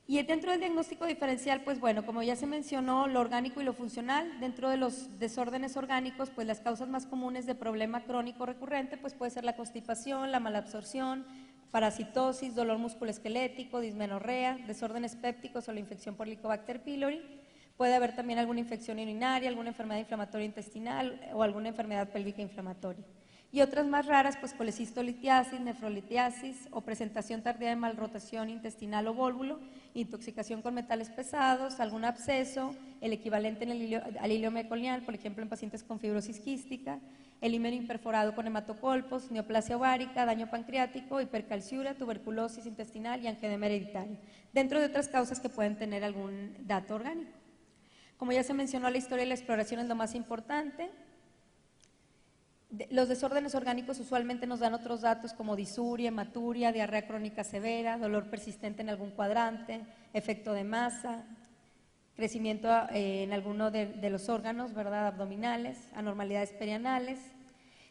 Y dentro del diagnóstico diferencial, pues bueno, como ya se mencionó, lo orgánico y lo funcional, dentro de los desórdenes orgánicos, pues las causas más comunes de problema crónico recurrente, pues puede ser la constipación, la malabsorción, parasitosis, dolor musculoesquelético, dismenorrea, desórdenes pépticos o la infección por Helicobacter pylori. Puede haber también alguna infección urinaria, alguna enfermedad inflamatoria intestinal o alguna enfermedad pélvica inflamatoria. Y otras más raras, pues colecistolitiasis, nefrolitiasis o presentación tardía de malrotación intestinal o vólvulo, intoxicación con metales pesados, algún absceso, el equivalente al hilio meconial, por ejemplo en pacientes con fibrosis quística, el himen imperforado con hematocolpos, neoplasia ovárica, daño pancreático, hipercalciuria, tuberculosis intestinal y angioedema hereditario, dentro de otras causas que pueden tener algún dato orgánico. Como ya se mencionó, la historia y la exploración es lo más importante. Los desórdenes orgánicos usualmente nos dan otros datos como disuria, hematuria, diarrea crónica severa, dolor persistente en algún cuadrante, efecto de masa, crecimiento en alguno de los órganos, ¿verdad?, abdominales, anormalidades perianales.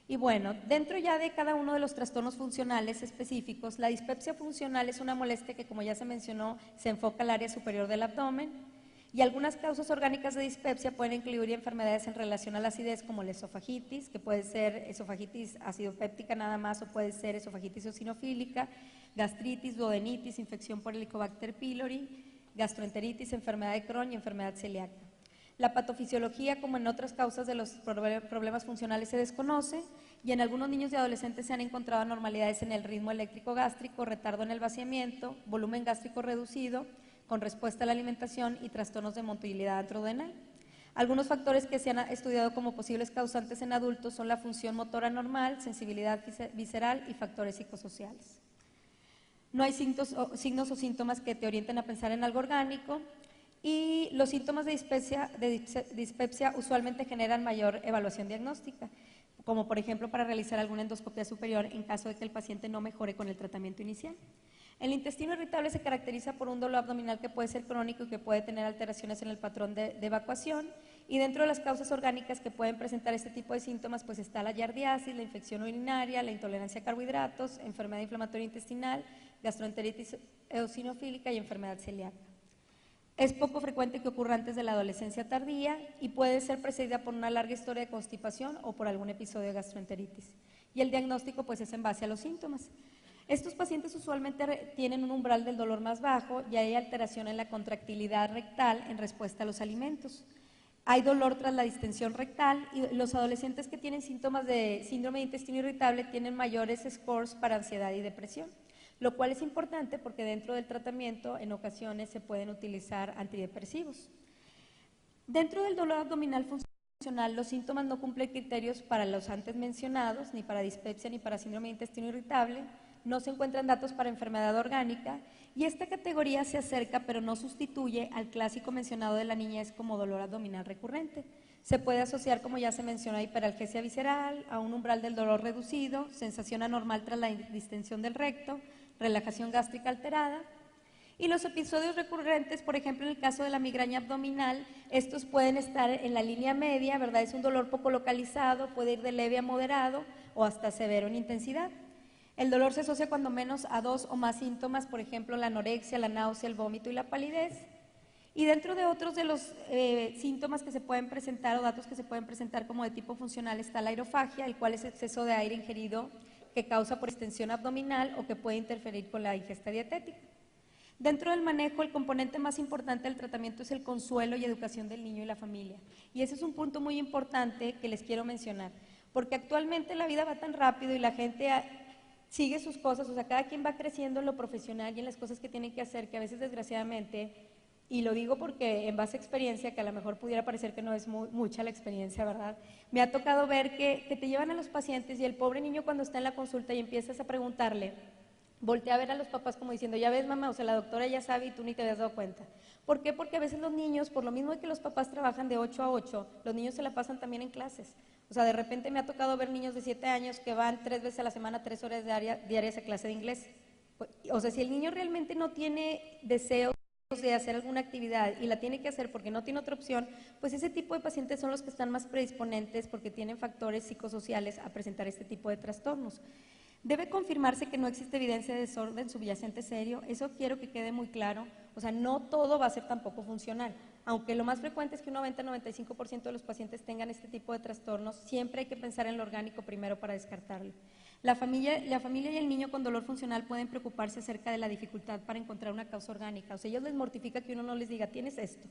Y bueno, dentro ya de cada uno de los trastornos funcionales específicos, la dispepsia funcional es una molestia que, como ya se mencionó, se enfoca al área superior del abdomen. Y algunas causas orgánicas de dispepsia pueden incluir enfermedades en relación a la acidez como la esofagitis, que puede ser esofagitis acidopéptica nada más o puede ser esofagitis eosinofílica, gastritis, duodenitis, infección por Helicobacter pylori, gastroenteritis, enfermedad de Crohn y enfermedad celíaca. La patofisiología, como en otras causas de los problemas funcionales, se desconoce y en algunos niños y adolescentes se han encontrado anormalidades en el ritmo eléctrico gástrico, retardo en el vaciamiento, volumen gástrico reducido, con respuesta a la alimentación y trastornos de motilidad antrodenal. Algunos factores que se han estudiado como posibles causantes en adultos son la función motora normal, sensibilidad visceral y factores psicosociales. No hay signos o síntomas que te orienten a pensar en algo orgánico y los síntomas de dispepsia usualmente generan mayor evaluación diagnóstica, como por ejemplo para realizar alguna endoscopia superior en caso de que el paciente no mejore con el tratamiento inicial. El intestino irritable se caracteriza por un dolor abdominal que puede ser crónico y que puede tener alteraciones en el patrón de evacuación Y dentro de las causas orgánicas que pueden presentar este tipo de síntomas, pues está la yardiasis, la infección urinaria, la intolerancia a carbohidratos, enfermedad inflamatoria intestinal, gastroenteritis eosinofílica y enfermedad celíaca. Es poco frecuente que ocurra antes de la adolescencia tardía y puede ser precedida por una larga historia de constipación o por algún episodio de gastroenteritis. Y el diagnóstico pues es en base a los síntomas. Estos pacientes usualmente tienen un umbral del dolor más bajo y hay alteración en la contractilidad rectal en respuesta a los alimentos. Hay dolor tras la distensión rectal y los adolescentes que tienen síntomas de síndrome de intestino irritable tienen mayores scores para ansiedad y depresión, lo cual es importante porque dentro del tratamiento en ocasiones se pueden utilizar antidepresivos. Dentro del dolor abdominal funcional, los síntomas no cumplen criterios para los antes mencionados, ni para dispepsia ni para síndrome de intestino irritable, no se encuentran datos para enfermedad orgánica y esta categoría se acerca pero no sustituye al clásico mencionado de la niñez como dolor abdominal recurrente. Se puede asociar, como ya se mencionó, a hiperalgesia visceral, a un umbral del dolor reducido, sensación anormal tras la distensión del recto, relajación gástrica alterada. Y los episodios recurrentes, por ejemplo, en el caso de la migraña abdominal, estos pueden estar en la línea media, ¿verdad? Es un dolor poco localizado, puede ir de leve a moderado o hasta severo en intensidad. El dolor se asocia cuando menos a 2 o más síntomas, por ejemplo, la anorexia, la náusea, el vómito y la palidez. Y dentro de otros de los síntomas que se pueden presentar o datos que se pueden presentar como de tipo funcional está la aerofagia, el cual es exceso de aire ingerido que causa por extensión abdominal o que puede interferir con la ingesta dietética. Dentro del manejo, el componente más importante del tratamiento es el consuelo y educación del niño y la familia. Y ese es un punto muy importante que les quiero mencionar, porque actualmente la vida va tan rápido y la gente sigue sus cosas, o sea, cada quien va creciendo en lo profesional y en las cosas que tiene que hacer, que a veces desgraciadamente, y lo digo porque en base a experiencia, que a lo mejor pudiera parecer que no es mucha la experiencia, ¿verdad? Me ha tocado ver que te llevan a los pacientes y el pobre niño cuando está en la consulta y empiezas a preguntarle, voltea a ver a los papás como diciendo, ya ves mamá, o sea, la doctora ya sabe y tú ni te habías dado cuenta. ¿Por qué? Porque a veces los niños, por lo mismo que los papás trabajan de 8 a 8, los niños se la pasan también en clases. O sea, de repente me ha tocado ver niños de 7 años que van 3 veces a la semana, 3 horas diarias a clase de inglés. O sea, si el niño realmente no tiene deseos de hacer alguna actividad y la tiene que hacer porque no tiene otra opción, pues ese tipo de pacientes son los que están más predisponentes porque tienen factores psicosociales a presentar este tipo de trastornos. Debe confirmarse que no existe evidencia de desorden subyacente serio, eso quiero que quede muy claro, o sea, no todo va a ser tampoco funcional, aunque lo más frecuente es que un 90-95% de los pacientes tengan este tipo de trastornos, siempre hay que pensar en lo orgánico primero para descartarlo. La familia y el niño con dolor funcional pueden preocuparse acerca de la dificultad para encontrar una causa orgánica, o sea, ellos les mortifica que uno no les diga, tienes esto,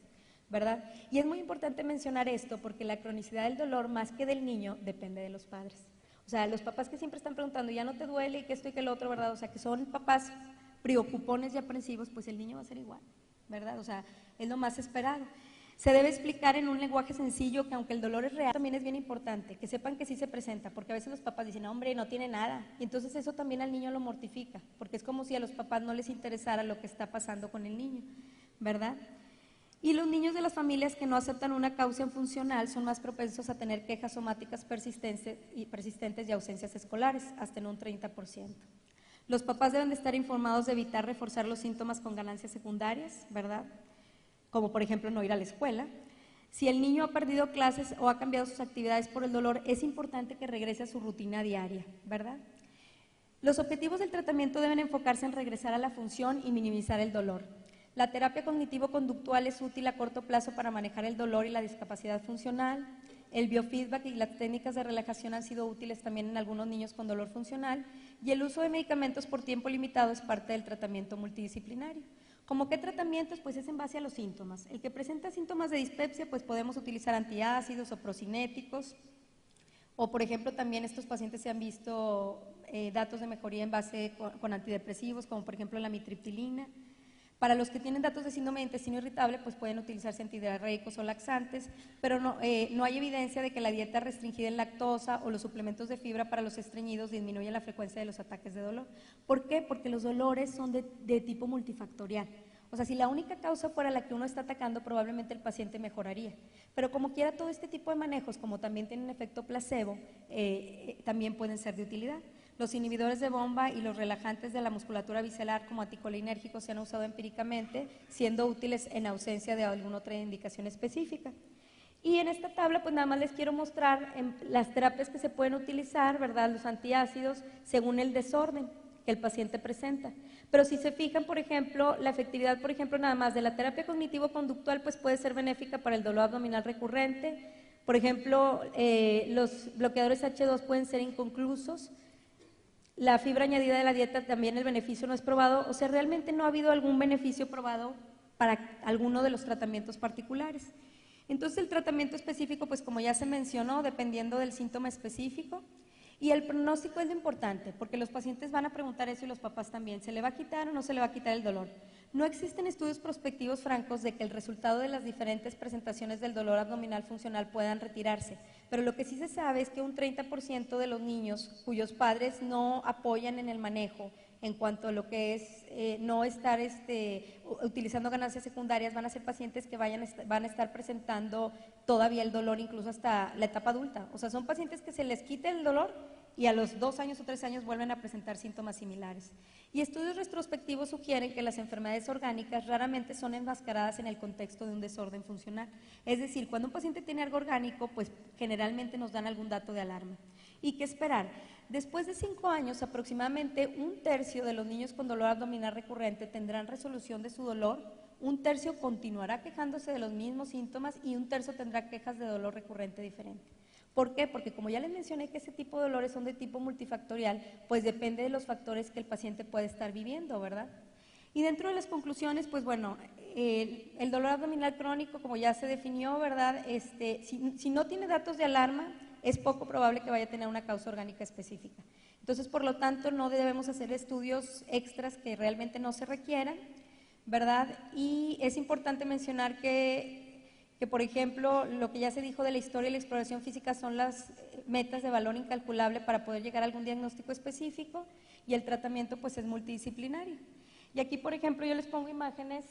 ¿verdad? Y es muy importante mencionar esto porque la cronicidad del dolor, más que del niño, depende de los padres. O sea, los papás que siempre están preguntando, ya no te duele y que esto y que el otro, ¿verdad? O sea, que son papás preocupones y aprensivos, pues el niño va a ser igual, ¿verdad? O sea, es lo más esperado. Se debe explicar en un lenguaje sencillo que aunque el dolor es real, también es bien importante, que sepan que sí se presenta, porque a veces los papás dicen, hombre, no tiene nada, y entonces eso también al niño lo mortifica, porque es como si a los papás no les interesara lo que está pasando con el niño, ¿verdad? Y los niños de las familias que no aceptan una causa funcional son más propensos a tener quejas somáticas persistentes y ausencias escolares, hasta en un 30%. Los papás deben de estar informados de evitar reforzar los síntomas con ganancias secundarias, ¿verdad? Como por ejemplo no ir a la escuela. Si el niño ha perdido clases o ha cambiado sus actividades por el dolor, es importante que regrese a su rutina diaria, ¿verdad? Los objetivos del tratamiento deben enfocarse en regresar a la función y minimizar el dolor. La terapia cognitivo-conductual es útil a corto plazo para manejar el dolor y la discapacidad funcional. El biofeedback y las técnicas de relajación han sido útiles también en algunos niños con dolor funcional y el uso de medicamentos por tiempo limitado es parte del tratamiento multidisciplinario. ¿Cómo qué tratamientos? Pues es en base a los síntomas. El que presenta síntomas de dispepsia, pues podemos utilizar antiácidos o procinéticos, o por ejemplo también estos pacientes se han visto datos de mejoría en base con antidepresivos, como por ejemplo la amitriptilina. Para los que tienen datos de síndrome de intestino irritable, pues pueden utilizarse antidiarreicos o laxantes, pero no hay evidencia de que la dieta restringida en lactosa o los suplementos de fibra para los estreñidos disminuyen la frecuencia de los ataques de dolor. ¿Por qué? Porque los dolores son de tipo multifactorial. O sea, si la única causa fuera la que uno está atacando, probablemente el paciente mejoraría. Pero como quiera, todo este tipo de manejos, como también tienen efecto placebo, también pueden ser de utilidad. Los inhibidores de bomba y los relajantes de la musculatura visceral como anticolinérgicos se han usado empíricamente, siendo útiles en ausencia de alguna otra indicación específica. Y en esta tabla, pues nada más les quiero mostrar las terapias que se pueden utilizar, ¿verdad? Los antiácidos, según el desorden que el paciente presenta. Pero si se fijan, por ejemplo, la efectividad, por ejemplo, nada más de la terapia cognitivo-conductual, pues puede ser benéfica para el dolor abdominal recurrente. Por ejemplo, los bloqueadores H2 pueden ser inconclusos. La fibra añadida de la dieta, también el beneficio no es probado. O sea, realmente no ha habido algún beneficio probado para alguno de los tratamientos particulares. Entonces, el tratamiento específico, pues como ya se mencionó, dependiendo del síntoma específico. Y el pronóstico es lo importante, porque los pacientes van a preguntar eso y los papás también, ¿se le va a quitar o no se le va a quitar el dolor? No existen estudios prospectivos francos de que el resultado de las diferentes presentaciones del dolor abdominal funcional puedan retirarse, pero lo que sí se sabe es que un 30% de los niños cuyos padres no apoyan en el manejo en cuanto a lo que es no estar utilizando ganancias secundarias, van a ser pacientes que van a estar presentando todavía el dolor incluso hasta la etapa adulta. O sea, son pacientes que se les quita el dolor y a los 2 años o 3 años vuelven a presentar síntomas similares. Y estudios retrospectivos sugieren que las enfermedades orgánicas raramente son enmascaradas en el contexto de un desorden funcional. Es decir, cuando un paciente tiene algo orgánico, pues generalmente nos dan algún dato de alarma. ¿Y qué esperar? Después de 5 años, aproximadamente 1/3 de los niños con dolor abdominal recurrente tendrán resolución de su dolor, 1/3 continuará quejándose de los mismos síntomas y 1/3 tendrá quejas de dolor recurrente diferente. ¿Por qué? Porque como ya les mencioné que ese tipo de dolores son de tipo multifactorial, pues depende de los factores que el paciente puede estar viviendo, ¿verdad? Y dentro de las conclusiones, pues bueno, el dolor abdominal crónico, como ya se definió, ¿verdad? Si no tiene datos de alarma, es poco probable que vaya a tener una causa orgánica específica. Entonces, por lo tanto, no debemos hacer estudios extras que realmente no se requieran, ¿verdad? Y es importante mencionar que, por ejemplo, lo que ya se dijo de la historia y la exploración física son las metas de valor incalculable para poder llegar a algún diagnóstico específico, y el tratamiento pues es multidisciplinario. Y aquí, por ejemplo, yo les pongo imágenes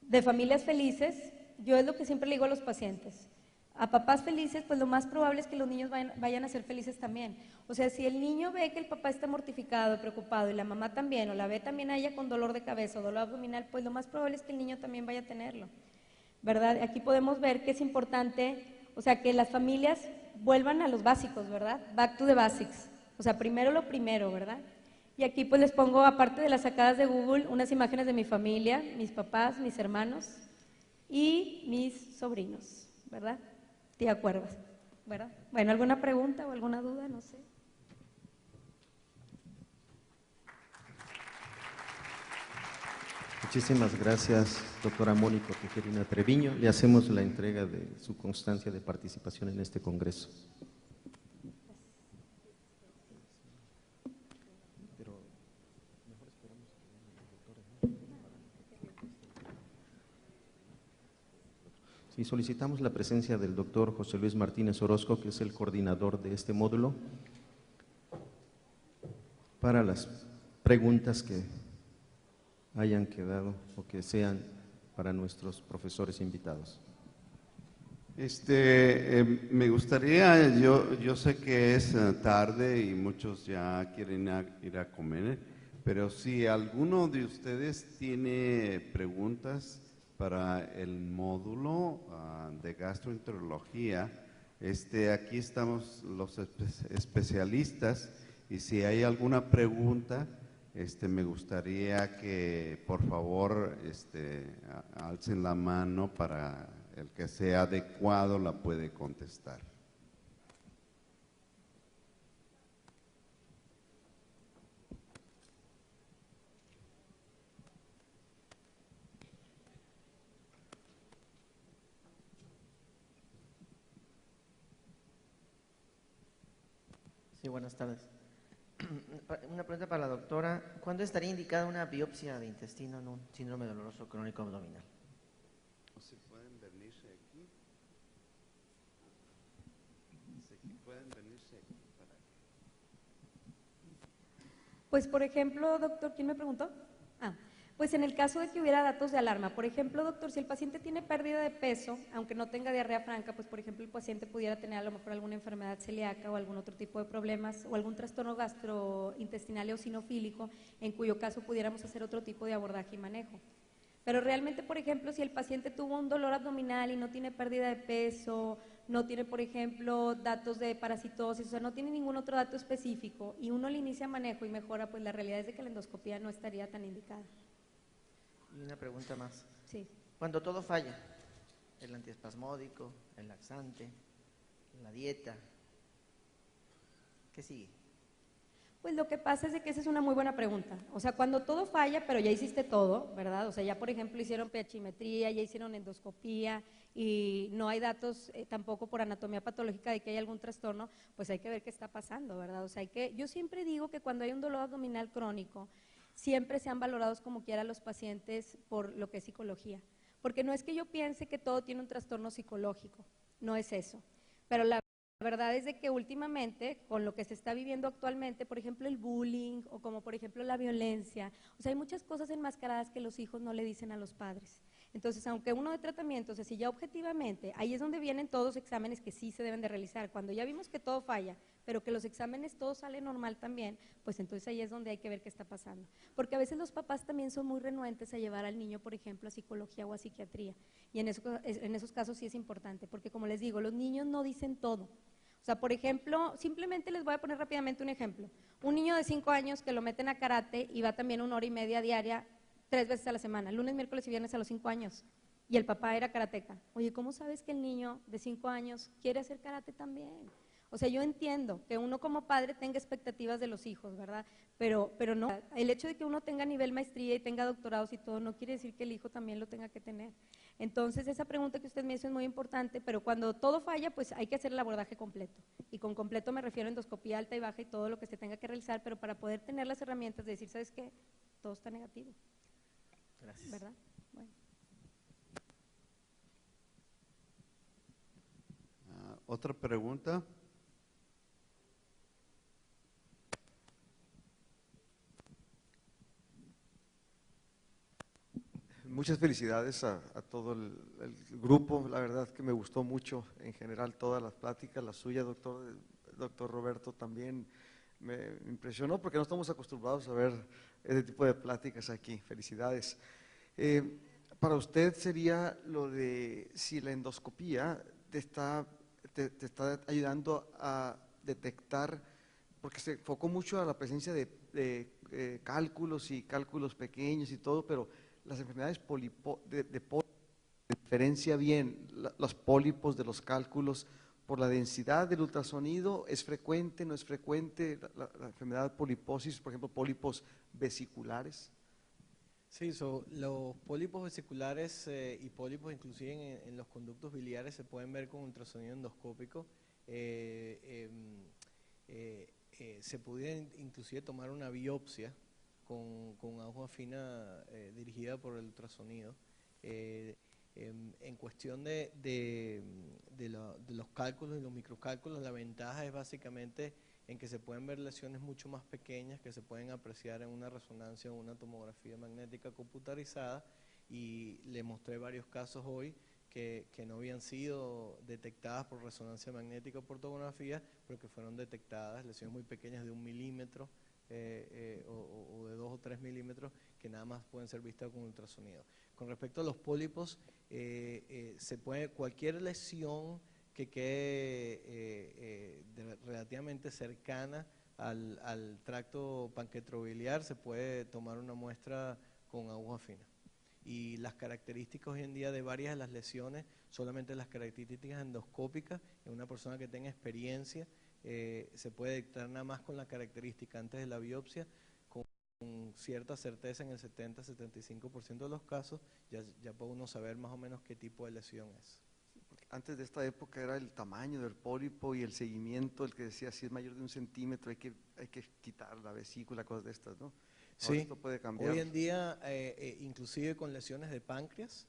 de familias felices. Yo es lo que siempre le digo a los pacientes. A papás felices, pues lo más probable es que los niños vayan a ser felices también. O sea, si el niño ve que el papá está mortificado, preocupado, y la mamá también, o la ve también a ella con dolor de cabeza o dolor abdominal, pues lo más probable es que el niño también vaya a tenerlo, ¿verdad? Aquí podemos ver que es importante, o sea, que las familias vuelvan a los básicos, ¿verdad? Back to the basics. O sea, primero lo primero, ¿verdad? Y aquí pues les pongo, aparte de las sacadas de Google, unas imágenes de mi familia, mis papás, mis hermanos y mis sobrinos, ¿verdad? Tía Cuervas, ¿verdad? Bueno, ¿alguna pregunta o alguna duda? No sé. Muchísimas gracias, doctora Mónica Tejerina Treviño. Le hacemos la entrega de su constancia de participación en este congreso. Sí, solicitamos la presencia del doctor José Luis Martínez Orozco, que es el coordinador de este módulo, para las preguntas que hayan quedado o que sean para nuestros profesores invitados. Me gustaría, yo sé que es tarde y muchos ya quieren ir a comer, pero si alguno de ustedes tiene preguntas para el módulo de gastroenterología, aquí estamos los especialistas, y si hay alguna pregunta, me gustaría que por favor alcen la mano para el que sea adecuado la puede contestar. Sí, buenas tardes. Una pregunta para la doctora. ¿Cuándo estaría indicada una biopsia de intestino en un síndrome doloroso crónico abdominal? ¿Se pueden venirse aquí? ¿Pueden venirse aquí para qué? Pues, por ejemplo, doctor, ¿quién me preguntó? Pues en el caso de que hubiera datos de alarma, por ejemplo, doctor, si el paciente tiene pérdida de peso, aunque no tenga diarrea franca, pues por ejemplo el paciente pudiera tener a lo mejor alguna enfermedad celíaca o algún otro tipo de problemas o algún trastorno gastrointestinal eosinofílico, en cuyo caso pudiéramos hacer otro tipo de abordaje y manejo. Pero realmente, por ejemplo, si el paciente tuvo un dolor abdominal y no tiene pérdida de peso, no tiene, por ejemplo, datos de parasitosis, o sea, no tiene ningún otro dato específico y uno le inicia manejo y mejora, pues la realidad es de que la endoscopía no estaría tan indicada. Y una pregunta más. Sí. Cuando todo falla, el antiespasmódico, el laxante, la dieta, ¿qué sigue? Pues lo que pasa es de que esa es una muy buena pregunta. O sea, cuando todo falla, pero ya hiciste todo, ¿verdad? O sea, ya por ejemplo hicieron pH-metría, ya hicieron endoscopía y no hay datos tampoco por anatomía patológica de que hay algún trastorno, pues hay que ver qué está pasando, ¿verdad? O sea, yo siempre digo que cuando hay un dolor abdominal crónico, siempre sean valorados como quiera los pacientes por lo que es psicología. Porque no es que yo piense que todo tiene un trastorno psicológico, no es eso. Pero la verdad es de que últimamente, con lo que se está viviendo actualmente, por ejemplo el bullying o como por ejemplo la violencia, o sea, hay muchas cosas enmascaradas que los hijos no le dicen a los padres. Entonces, aunque uno de tratamiento, o sea, si ya objetivamente, ahí es donde vienen todos los exámenes que sí se deben de realizar. Cuando ya vimos que todo falla, pero que los exámenes todo sale normal también, pues entonces ahí es donde hay que ver qué está pasando. Porque a veces los papás también son muy renuentes a llevar al niño, por ejemplo, a psicología o a psiquiatría. Y en esos casos sí es importante, porque como les digo, los niños no dicen todo. O sea, por ejemplo, simplemente les voy a poner rápidamente un ejemplo. Un niño de 5 años que lo meten a karate y va también 1 hora y media diaria, 3 veces a la semana, lunes, miércoles y viernes a los 5 años. Y el papá era karateca. Oye, ¿cómo sabes que el niño de 5 años quiere hacer karate también? O sea, yo entiendo que uno como padre tenga expectativas de los hijos, ¿verdad? Pero no, el hecho de que uno tenga nivel maestría y tenga doctorados y todo, no quiere decir que el hijo también lo tenga que tener. Entonces, esa pregunta que usted me hizo es muy importante, pero cuando todo falla, pues hay que hacer el abordaje completo. Y con completo me refiero a endoscopía alta y baja y todo lo que se tenga que realizar, pero para poder tener las herramientas de decir, ¿sabes qué? Todo está negativo. Gracias. ¿Verdad? Bueno. ¿Otra pregunta? Muchas felicidades a todo el grupo, la verdad que me gustó mucho en general todas las pláticas, la suya, doctor Roberto, también me impresionó porque no estamos acostumbrados a ver ese tipo de pláticas aquí, felicidades. Para usted sería lo de si la endoscopía te está ayudando a detectar, porque se enfocó mucho a la presencia de cálculos y cálculos pequeños y todo, pero las enfermedades de pólipo, diferencia bien los pólipos de los cálculos por la densidad del ultrasonido, ¿es frecuente, no es frecuente la enfermedad poliposis, por ejemplo, pólipos vesiculares? Sí, los pólipos vesiculares y pólipos inclusive en los conductos biliares se pueden ver con ultrasonido endoscópico. Se pudiera inclusive tomar una biopsia con aguja fina dirigida por el ultrasonido. En cuestión de los cálculos y los microcálculos, la ventaja es básicamente en que se pueden ver lesiones mucho más pequeñas que se pueden apreciar en una resonancia o una tomografía magnética computarizada, y le mostré varios casos hoy que no habían sido detectadas por resonancia magnética o por tomografía, pero que fueron detectadas, lesiones muy pequeñas de 1 milímetro o de 2 o 3 milímetros, que nada más pueden ser vistas con ultrasonido. Con respecto a los pólipos, cualquier lesión que quede relativamente cercana al tracto pancreatrobiliar, se puede tomar una muestra con aguja fina. Y las características hoy en día de varias de las lesiones, solamente las características endoscópicas, en una persona que tenga experiencia, se puede detectar nada más con la característica antes de la biopsia, con cierta certeza en el 70-75% de los casos, ya puede uno saber más o menos qué tipo de lesión es. Antes de esta época era el tamaño del pólipo y el seguimiento, el que decía si es mayor de 1 centímetro hay que quitar la vesícula, cosas de estas, ¿no? Ahora Sí, esto puede cambiar. hoy en día, inclusive con lesiones de páncreas,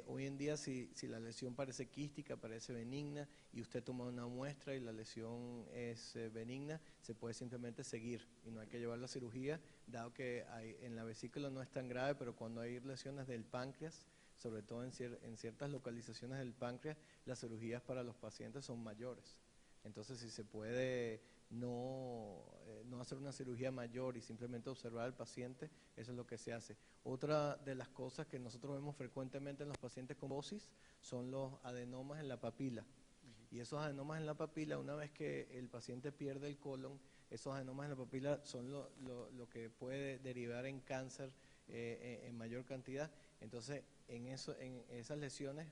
hoy en día si la lesión parece quística, parece benigna, y usted toma una muestra y la lesión es benigna, se puede simplemente seguir y no hay que llevar la cirugía, dado que en la vesícula no es tan grave, pero cuando hay lesiones del páncreas, sobre todo en ciertas localizaciones del páncreas, las cirugías para los pacientes son mayores. Entonces, si se puede no hacer una cirugía mayor y simplemente observar al paciente, eso es lo que se hace. Otra de las cosas que nosotros vemos frecuentemente en los pacientes con trombosis son los adenomas en la papila. Y esos adenomas en la papila, una vez que el paciente pierde el colon, esos adenomas en la papila son lo que puede derivar en cáncer en mayor cantidad. Entonces, en esas lesiones,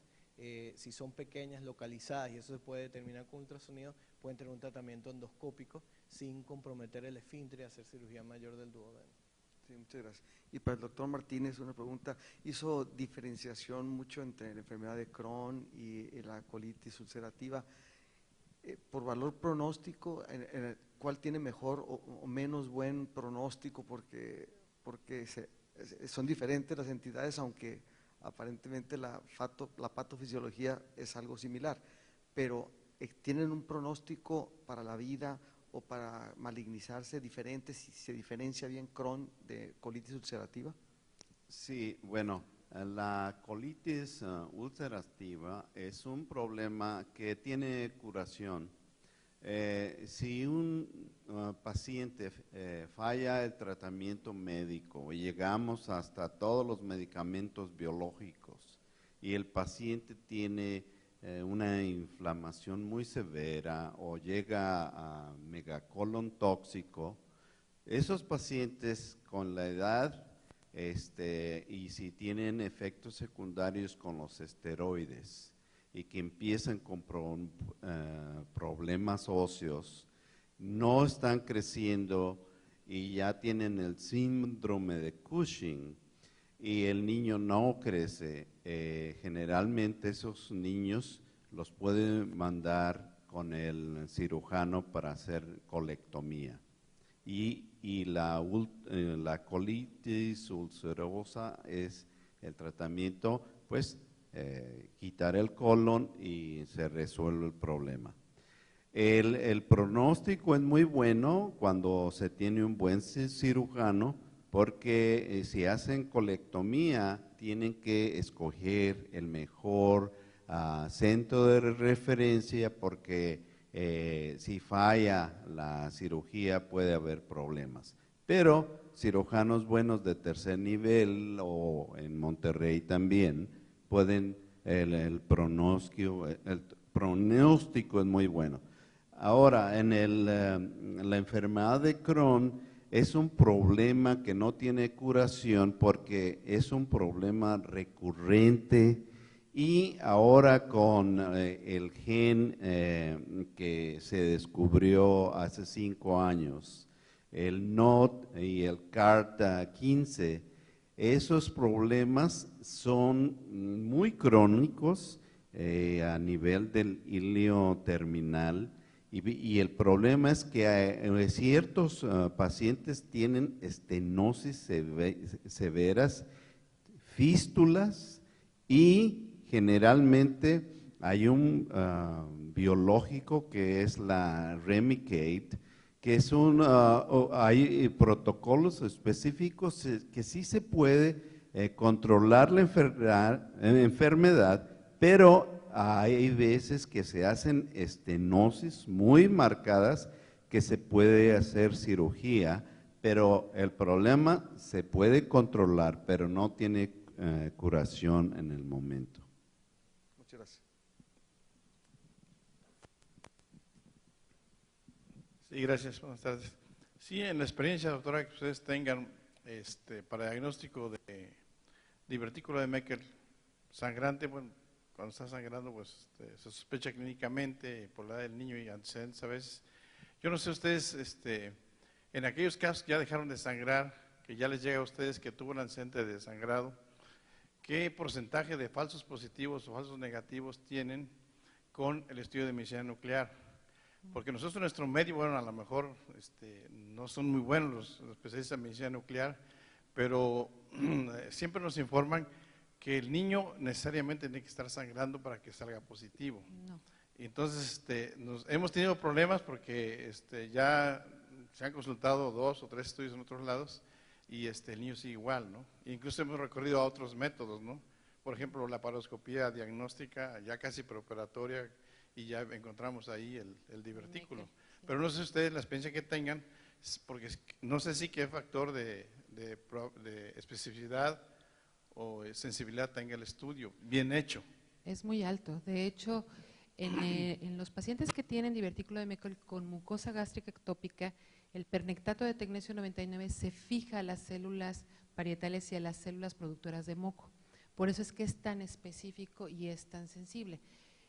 si son pequeñas, localizadas, y eso se puede determinar con ultrasonido, pueden tener un tratamiento endoscópico sin comprometer el esfínter y hacer cirugía mayor del duodeno. Sí, muchas gracias. Y para el doctor Martínez, una pregunta. ¿Hizo diferenciación mucho entre la enfermedad de Crohn y la colitis ulcerativa? Por valor pronóstico, ¿cuál tiene mejor o menos buen pronóstico? Porque son diferentes las entidades, aunque aparentemente la patofisiología es algo similar, pero ¿tienen un pronóstico para la vida o para malignizarse diferente, si se diferencia bien Crohn de colitis ulcerativa? Sí, bueno, la colitis ulcerativa es un problema que tiene curación. Si un paciente falla el tratamiento médico y llegamos hasta todos los medicamentos biológicos y el paciente tiene una inflamación muy severa o llega a megacolon tóxico, esos pacientes con la edad y si tienen efectos secundarios con los esteroides y que empiezan con problemas óseos, no están creciendo y ya tienen el síndrome de Cushing y el niño no crece, generalmente esos niños los pueden mandar con el cirujano para hacer colectomía. Y la colitis ulcerosa es el tratamiento, pues, quitar el colon y se resuelve el problema. El pronóstico es muy bueno cuando se tiene un buen cirujano, porque si hacen colectomía tienen que escoger el mejor centro de referencia, porque si falla la cirugía puede haber problemas. Pero cirujanos buenos de tercer nivel o en Monterrey también pueden, el pronóstico es muy bueno. Ahora, en la enfermedad de Crohn es un problema que no tiene curación porque es un problema recurrente. Y ahora con el gen que se descubrió hace 5 años, el NOT y el CART15, esos problemas son muy crónicos a nivel del hilio terminal y el problema es que ciertos pacientes tienen estenosis severas, fístulas y generalmente hay un biológico que es la Remicade, que es hay protocolos específicos que sí se puede controlar la enfermedad, pero hay veces que se hacen estenosis muy marcadas que se puede hacer cirugía, pero el problema se puede controlar, pero no tiene curación en el momento. Muchas gracias. Sí, gracias. Buenas tardes. Sí, en la experiencia, doctora, que ustedes tengan para diagnóstico de divertículo de Meckel sangrante, bueno, cuando está sangrando, pues se sospecha clínicamente por la edad del niño y antecedentes a veces. Yo no sé ustedes, en aquellos casos que ya dejaron de sangrar, que ya les llega a ustedes que tuvo un antecedente de sangrado, ¿qué porcentaje de falsos positivos o falsos negativos tienen con el estudio de medicina nuclear? Porque nosotros en nuestro medio, bueno, a lo mejor no son muy buenos los especialistas en medicina nuclear, pero siempre nos informan que el niño necesariamente tiene que estar sangrando para que salga positivo. No. Entonces, hemos tenido problemas porque ya se han consultado 2 o 3 estudios en otros lados y el niño sigue igual, ¿no? Incluso hemos recorrido a otros métodos, ¿no? Por ejemplo, la paroscopía diagnóstica, ya casi preoperatoria, y ya encontramos ahí el divertículo. Pero no sé ustedes la experiencia que tengan, porque no sé si qué factor de especificidad o sensibilidad tenga el estudio, bien hecho. Es muy alto. De hecho, en los pacientes que tienen divertículo de Meckel con mucosa gástrica ectópica, el pernectato de tecnesio 99 se fija a las células parietales y a las células productoras de moco. Por eso es que es tan específico y es tan sensible.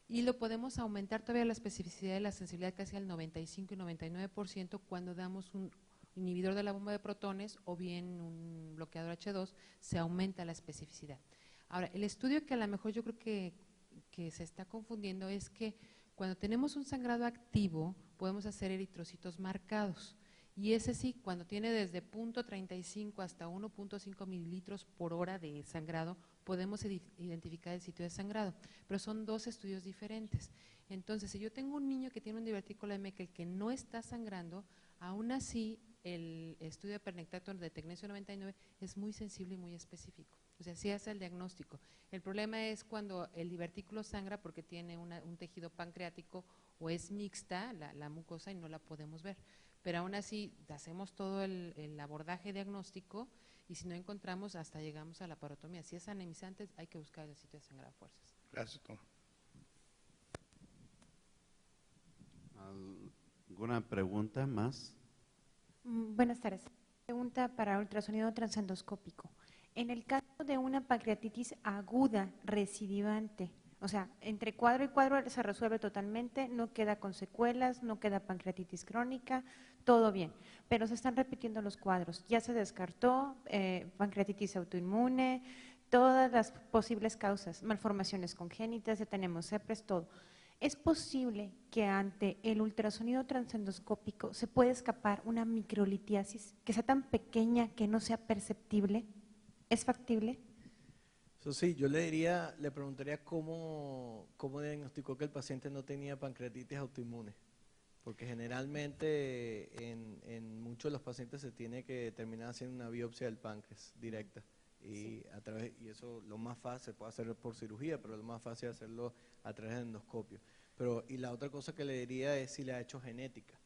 Y lo podemos aumentar todavía la especificidad y la sensibilidad casi al 95 y 99% cuando damos un inhibidor de la bomba de protones o bien un bloqueador H2, se aumenta la especificidad. Ahora, el estudio que a lo mejor yo creo que se está confundiendo es que cuando tenemos un sangrado activo podemos hacer eritrocitos marcados y ese sí, cuando tiene desde 0.35 hasta 1.5 mililitros por hora de sangrado, podemos identificar el sitio de sangrado, pero son dos estudios diferentes. Entonces, si yo tengo un niño que tiene un divertículo de Meckel que no está sangrando, aún así el estudio de pernectato de tecnesio 99 es muy sensible y muy específico. O sea, sí hace el diagnóstico. El problema es cuando el divertículo sangra porque tiene un tejido pancreático o es mixta la mucosa y no la podemos ver. Pero aún así hacemos todo el abordaje diagnóstico y si no encontramos hasta llegamos a la parotomía. Si es anemizante hay que buscar el sitio de sangrado a fuerzas. Gracias, doctor. ¿Alguna pregunta más? Buenas tardes. Pregunta para ultrasonido transendoscópico. En el caso de una pancreatitis aguda recidivante, o sea, entre cuadro y cuadro se resuelve totalmente, no queda con secuelas, no queda pancreatitis crónica, todo bien, pero se están repitiendo los cuadros. Ya se descartó pancreatitis autoinmune, todas las posibles causas, malformaciones congénitas, ya tenemos CEPRES, todo. ¿Es posible que ante el ultrasonido transendoscópico se pueda escapar una microlitiasis que sea tan pequeña que no sea perceptible? ¿Es factible? Eso sí, yo le preguntaría cómo diagnosticó que el paciente no tenía pancreatitis autoinmune, porque generalmente en muchos de los pacientes se tiene que terminar haciendo una biopsia del páncreas directa y y eso lo más fácil se puede hacer por cirugía, pero lo más fácil es hacerlo a través de endoscopio. Y la otra cosa que le diría es si le ha hecho genética.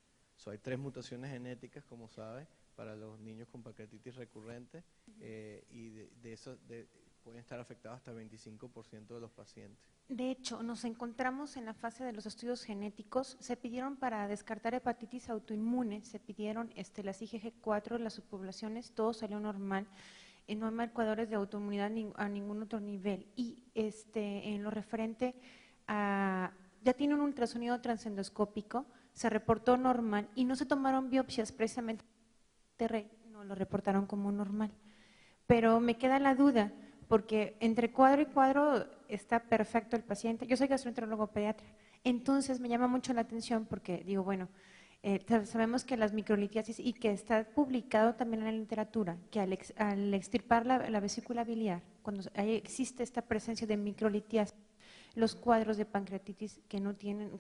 Hay 3 mutaciones genéticas, como sabe, para los niños con pancreatitis recurrente y de eso pueden estar afectados hasta el 25% de los pacientes. De hecho, nos encontramos en la fase de los estudios genéticos, se pidieron para descartar hepatitis autoinmune, se pidieron las IgG4, las subpoblaciones, todo salió normal, no hay marcadores de autoinmunidad a ningún otro nivel y en lo referente a, ya tiene un ultrasonido transendoscópico, se reportó normal y no se tomaron biopsias precisamente, no lo reportaron como normal, pero me queda la duda, porque entre cuadro y cuadro está perfecto el paciente. Yo soy gastroenterólogo pediatra, entonces me llama mucho la atención porque digo, bueno, sabemos que las microlitiasis y que está publicado también en la literatura, que al extirpar la vesícula biliar, cuando existe esta presencia de microlitiasis, los cuadros de pancreatitis que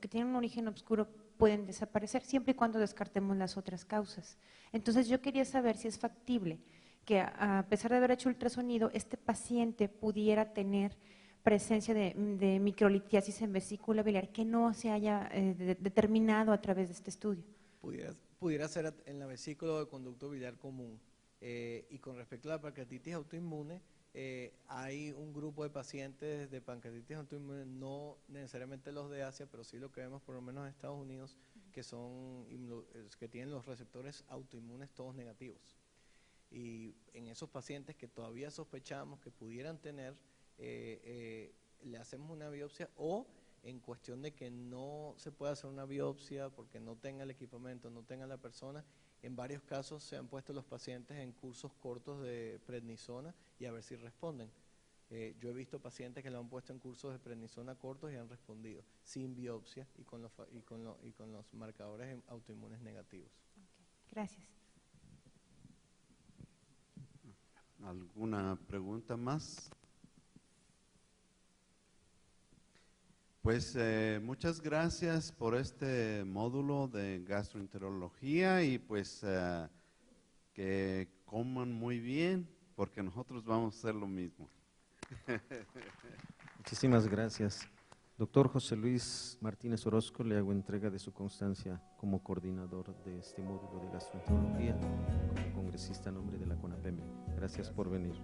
tienen un origen oscuro pueden desaparecer, siempre y cuando descartemos las otras causas. Entonces yo quería saber si es factible que a pesar de haber hecho ultrasonido, este paciente pudiera tener presencia de microlitiasis en vesícula biliar que no se haya determinado a través de este estudio. Pudiera ser en la vesícula o el conducto biliar común. Y con respecto a la pancreatitis autoinmune, hay un grupo de pacientes de pancreatitis autoinmune, no necesariamente los de Asia, pero sí lo que vemos por lo menos en Estados Unidos, que tienen los receptores autoinmunes todos negativos. Y en esos pacientes que todavía sospechamos que pudieran tener, le hacemos una biopsia o en cuestión de que no se pueda hacer una biopsia porque no tenga el equipamiento, no tenga la persona, en varios casos se han puesto los pacientes en cursos cortos de prednisona y a ver si responden. Yo he visto pacientes que lo han puesto en cursos de prednisona cortos y han respondido sin biopsia y con los marcadores autoinmunes negativos. Okay. Gracias. ¿Alguna pregunta más? Pues muchas gracias por este módulo de gastroenterología y pues que coman muy bien porque nosotros vamos a hacer lo mismo. Muchísimas gracias. Doctor José Luis Martínez Orozco, le hago entrega de su constancia como coordinador de este módulo de gastroenterología, como congresista a nombre de la CONAPEME. Gracias por venir.